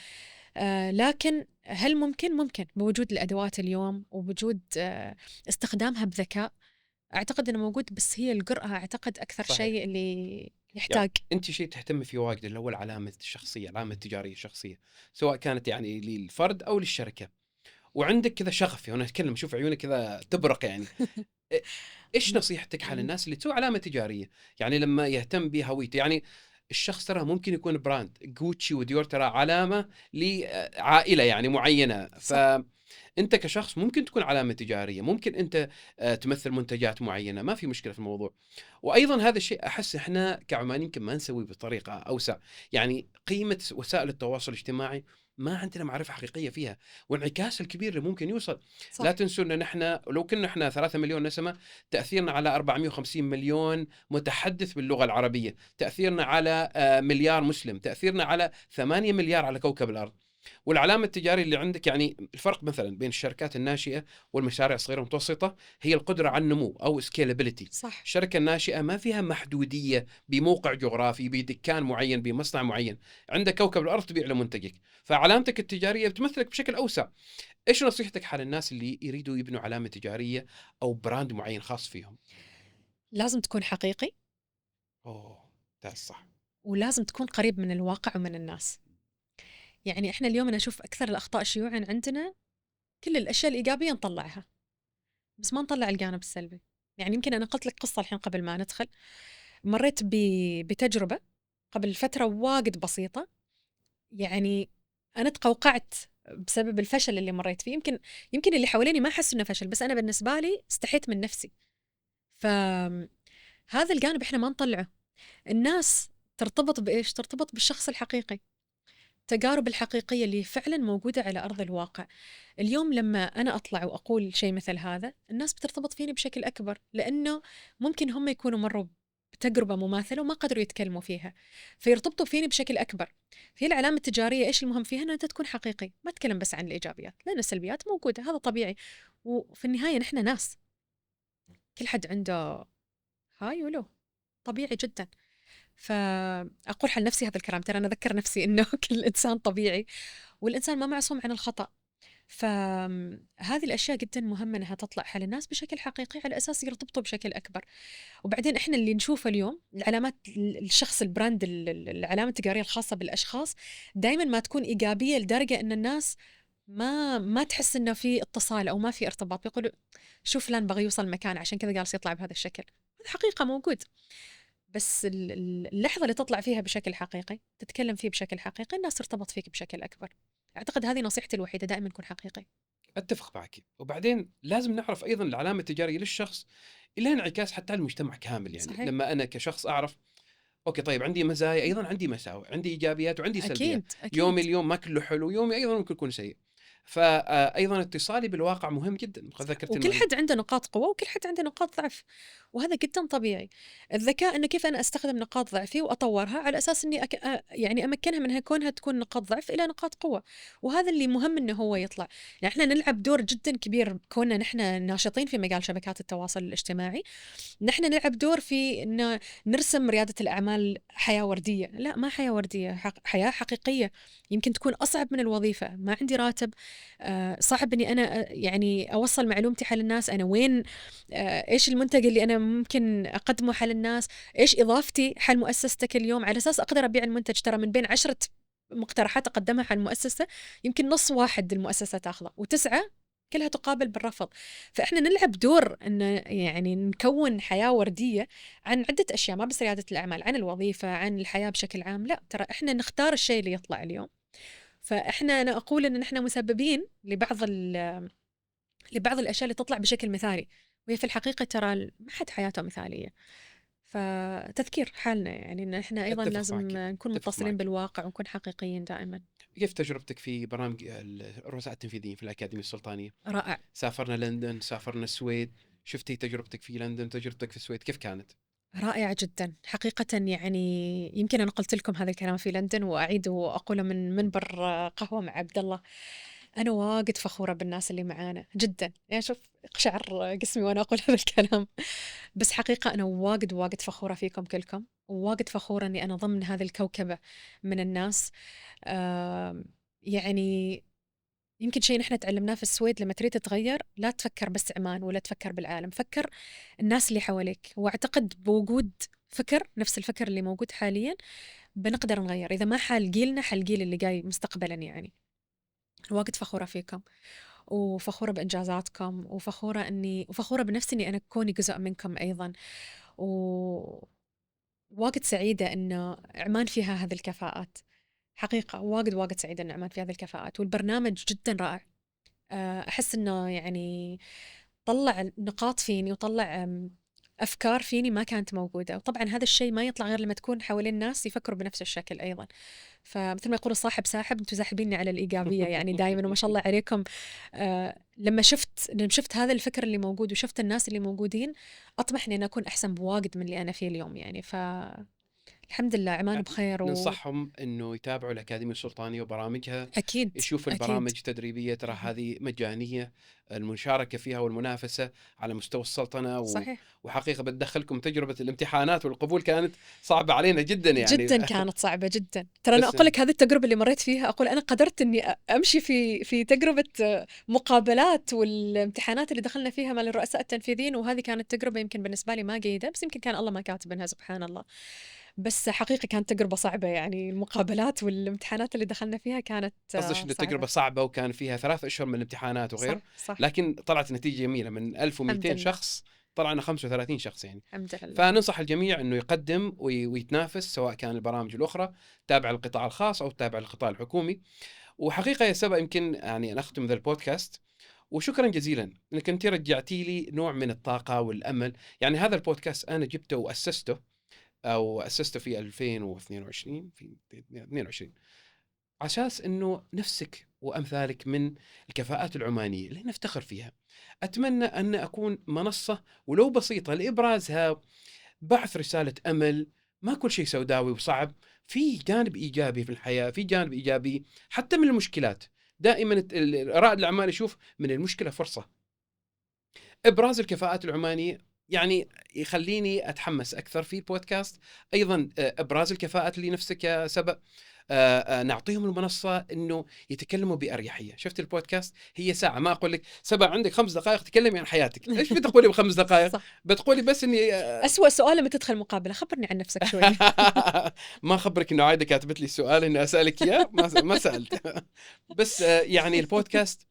لكن هل ممكن بوجود الأدوات اليوم وبوجود استخدامها بذكاء؟ أعتقد أنه موجود، بس هي الجرأة أعتقد أكثر صحيح. شيء اللي يعني يحتاج. أنت شيء تهتم فيه واجد اللي هو العلامة الشخصية، العلامة التجارية الشخصية، سواء كانت يعني للفرد أو للشركة. وعندك كذا شغف، وأنا أتكلم شوف عيونك كذا تبرق يعني. إيش نصيحتك حال الناس اللي تسوي علامة تجارية؟ يعني لما يهتم بهويته، يعني الشخص ترى ممكن يكون براند جوتشي وديور، ترى علامة لعائلة يعني معينة. فأنت كشخص ممكن تكون علامة تجارية، ممكن أنت تمثل منتجات معينة، ما في مشكلة في الموضوع. وأيضا هذا الشيء أحس إحنا كعمان يمكن ما نسوي بطريقة أوسع. يعني قيمة وسائل التواصل الاجتماعي ما عندنا معرفة حقيقية فيها، وانعكاس الكبير اللي ممكن يوصل. صح. لا تنسوا أن نحن لو كنا احنا 3 مليون نسمة، تأثيرنا على 450 مليون متحدث باللغة العربية، تأثيرنا على مليار مسلم، تأثيرنا على 8 مليار على كوكب الأرض. والعلامة التجارية اللي عندك، يعني الفرق مثلا بين الشركات الناشئة والمشاريع الصغيرة والمتوسطة هي القدرة على النمو أو scalability. صح. الشركة الناشئة ما فيها محدودية بموقع جغرافي، بدكان معين، بمصنع معين، عندك كوكب الأرض تبيع له منتجك، فعلامتك التجارية بتمثلك بشكل أوسع. إيش نصيحتك حال الناس اللي يريدوا يبنوا علامة تجارية أو براند معين خاص فيهم؟ لازم تكون حقيقي، أوه، ده صح. ولازم تكون قريب من الواقع ومن الناس. يعني إحنا اليوم أنا أشوف أكثر الأخطاء شيوعاً عندنا كل الأشياء الإيجابية نطلعها، بس ما نطلع الجانب السلبي. يعني يمكن أنا قلت لك قصة الحين قبل ما ندخل، مريت بتجربة قبل فترة واجد بسيطة. يعني أنا تقوقعت بسبب الفشل اللي مريت فيه. يمكن اللي حواليني ما حسوا إنه فشل، بس أنا بالنسبة لي استحيت من نفسي. فهذا الجانب إحنا ما نطلعه. الناس ترتبط بإيش؟ ترتبط بالشخص الحقيقي، التجارب الحقيقية اللي فعلا موجودة على أرض الواقع. اليوم لما أنا أطلع وأقول شيء مثل هذا، الناس بترتبط فيني بشكل أكبر، لأنه ممكن هم يكونوا مروا بتجربة مماثلة وما قدروا يتكلموا فيها، فيرتبطوا فيني بشكل أكبر. في العلامة التجارية إيش المهم فيها؟ أن أنت تكون حقيقي، ما تتكلم بس عن الإيجابيات، لأن السلبيات موجودة، هذا طبيعي. وفي النهاية نحن ناس، كل حد عنده هاي ولو، طبيعي جدا. فأقول حل نفسي هذا الكلام، ترى أنا أذكر نفسي إنه كل إنسان طبيعي، والإنسان ما معصوم عن الخطأ. فهذه الأشياء جدا مهمة أنها تطلع حال الناس بشكل حقيقي، على أساس يرتبطوا بشكل أكبر. وبعدين إحنا اللي نشوفه اليوم، العلامات، الشخص البراند، العلامة التجارية الخاصة بالأشخاص دائما ما تكون إيجابية لدرجة أن الناس ما تحس إنه في اتصال أو ما في ارتباط. بيقولوا شوف فلان بغي يوصل مكان عشان كذا جالس يطلع بهذا الشكل. هذا حقيقة موجود، بس اللحظة اللي تطلع فيها بشكل حقيقي، تتكلم فيه بشكل حقيقي، الناس ترتبط فيك بشكل أكبر. أعتقد هذه نصيحتي الوحيدة، دائما كن حقيقي. أتفق معك. وبعدين لازم نعرف أيضا العلامة التجارية للشخص لها انعكاس حتى على المجتمع كامل. يعني صحيح. لما أنا كشخص أعرف أوكي طيب عندي مزايا، أيضا عندي مساوئ، عندي إيجابيات وعندي سلبيات. أكيد أكيد. يومي اليوم ما كله حلو، يومي أيضا ممكن يكون سيء. فأيضا اتصالي بالواقع مهم جدا. قد ذكرت وكل حد عنده نقاط قوة وكل حد عنده نقاط ضعف، وهذا جدا طبيعي. الذكاء إنه كيف أنا أستخدم نقاط ضعفي وأطورها على أساس إني يعني أمكنها من كونها تكون نقاط ضعف إلى نقاط قوة، وهذا اللي مهم إنه هو يطلع. يعني إحنا نلعب دور جدا كبير كوننا نحن ناشطين في مجال شبكات التواصل الاجتماعي. نحن نلعب دور في إنه نرسم ريادة الأعمال حياة وردية. لا، ما حياة وردية، حياة حقيقية. يمكن تكون أصعب من الوظيفة، ما عندي راتب، صعب إني أنا يعني أوصل معلومتي حال الناس، أنا وين، إيش المنتج اللي أنا ممكن أقدمه حال الناس، إيش إضافتي حال مؤسستك اليوم، على أساس أقدر أبيع المنتج. ترى من بين 10 مقترحات أقدمها حال المؤسسة، يمكن نص واحد المؤسسة تاخذه، و9 كلها تقابل بالرفض. فإحنا نلعب دور إن يعني نكون حياة وردية عن عدة أشياء، ما بس ريادة الأعمال، عن الوظيفة، عن الحياة بشكل عام. لا، ترى إحنا نختار الشيء اللي يطلع اليوم. أنا أقول إن نحن مسببين لبعض الأشياء اللي تطلع بشكل مثالي، وهي في الحقيقة ترى ما حد حياته مثالية. فتذكير حالنا يعني إن إحنا أيضا أتفق لازم معك. نكون أتفق متصلين معك. بالواقع ونكون حقيقيين دائما. كيف تجربتك في برامج الرؤساء التنفيذيين في الأكاديمية السلطانية؟ رائع. سافرنا لندن، سافرنا السويد، شفتي تجربتك في لندن، تجربتك في السويد كيف كانت؟ رائعة جدا حقيقة. يعني يمكن أنا قلت لكم هذا الكلام في لندن، وأعيد وأقوله من منبر قهوة مع عبد الله. أنا واجد فخورة بالناس اللي معانا جدا. يعني شوف قشعر جسمي وأنا أقول هذا الكلام، بس حقيقة أنا واجد فخورة فيكم كلكم، وواجد فخورة أني أنا ضمن هذه الكوكبة من الناس. يعني يمكن شيء نحن تعلمناه في السويد، لما تريد تتغير لا تفكر بس عمان ولا تفكر بالعالم، فكر الناس اللي حواليك. واعتقد بوجود فكر نفس الفكر اللي موجود حاليا بنقدر نغير، إذا ما حال جيلنا حال جيل اللي جاي مستقبلا. يعني واجد فخورة فيكم، وفخورة بإنجازاتكم، وفخورة بنفسي إني أنا كوني جزء منكم أيضا. وواجد سعيدة إنه عمان فيها هذه الكفاءات. حقيقة واجد سعيدة إن عمان فيها هذه الكفاءات، والبرنامج جدا رائع. أحس إنه يعني طلع نقاط فيني، وطلع أفكار فيني ما كانت موجودة. وطبعا هذا الشيء ما يطلع غير لما تكون حوالين الناس يفكروا بنفس الشكل أيضا. فمثل ما يقول الصاحب ساحب، انتم ساحبيني على الإيجابية يعني دائما، وما شاء الله عليكم. لما شفت هذا الفكر اللي موجود وشفت الناس اللي موجودين، أطمح إني أنا أكون أحسن بواجد من اللي أنا فيه اليوم. يعني الحمد الحمد لله عمان بخير ننصحهم انه يتابعوا الاكاديميه السلطانيه وبرامجها، اكيد يشوفوا اكيد. البرامج التدريبيه، ترى هذه مجانيه، المشاركه فيها والمنافسه على مستوى السلطنه صحيح. وحقيقه بتدخلكم تجربه الامتحانات والقبول كانت صعبه علينا جدا يعني. جدا كانت صعبة جدا. ترى أنا بس أقول لك هذه التجربة اللي مريت فيها، أقول أنا قدرت إني أمشي في تجربة مقابلات والامتحانات اللي دخلنا فيها مع الرؤساء التنفيذيين، وهذه كانت تجربة يمكن بالنسبة لي ما جيدة، بس يمكن كان الله ما كاتب إنها سبحان الله. بس حقيقة كانت تجربة صعبة، يعني المقابلات والامتحانات اللي دخلنا فيها كانت قصدك ان التجربه صعبة. صعبه وكان فيها 3 اشهر من الامتحانات صح وغير، صح. لكن طلعت نتيجه جميله، من الحمد 1200 لله. شخص طلعنا 35 شخص يعني. الحمد لله. فننصح الجميع انه يقدم ويتنافس، سواء كان البرامج الاخرى تابع القطاع الخاص او تابع القطاع الحكومي. وحقيقه يا سبا يمكن يعني نختم ذا البودكاست، وشكرا جزيلا انك انت رجعتي لي نوع من الطاقه والامل. يعني هذا البودكاست انا جبته واسسته في 2022 في 22 على اساس انه نفسك وامثالك من الكفاءات العمانيه اللي نفتخر فيها. اتمنى ان اكون منصه ولو بسيطه لابرازها، بعث رساله امل. ما كل شيء سوداوي وصعب، في جانب ايجابي في الحياه، في جانب ايجابي حتى من المشكلات. دائما رائد الاعمال يشوف من المشكله فرصه. ابراز الكفاءات العمانيه يعني يخليني اتحمس اكثر في البودكاست. ايضا ابراز الكفاءات اللي نفسك يا سبأ، نعطيهم المنصه انه يتكلموا باريحيه. شفت البودكاست هي ساعه، ما اقول لك سبأ عندك 5 دقائق تكلمي عن حياتك، ايش بتقولي ب5 دقائق؟ صح. بتقولي بس اني أسوأ سؤال لما تدخل مقابلة، خبرني عن نفسك شوي. ما خبرك انه عايده كاتبت لي السؤال اني اسالك اياه، ما سالت. بس يعني البودكاست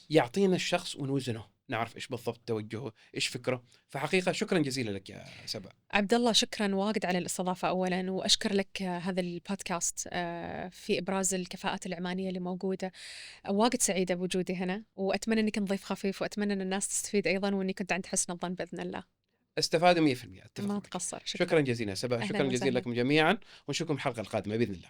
يعطينا الشخص ونوزنه، نعرف ايش بالضبط توجهه، ايش فكره. فحقيقه شكرا جزيلا لك يا سبأ. عبد الله شكرا واجد على الاستضافة أولا، وأشكر لك هذا البودكاست في إبراز الكفاءات العمانية اللي موجودة. واجد سعيدة بوجودي هنا، وأتمنى أني كنت ضيف خفيف، وأتمنى أن الناس تستفيد أيضا، وأني كنت عند حسن الظن بإذن الله. استفادوا 100%. اتفق ما معك. تقصر. شكرا جزيلا سبأ، أهلا شكرا جزيلا وسهلا. لكم جميعا، ونشوفكم الحلقه القادمه باذن الله.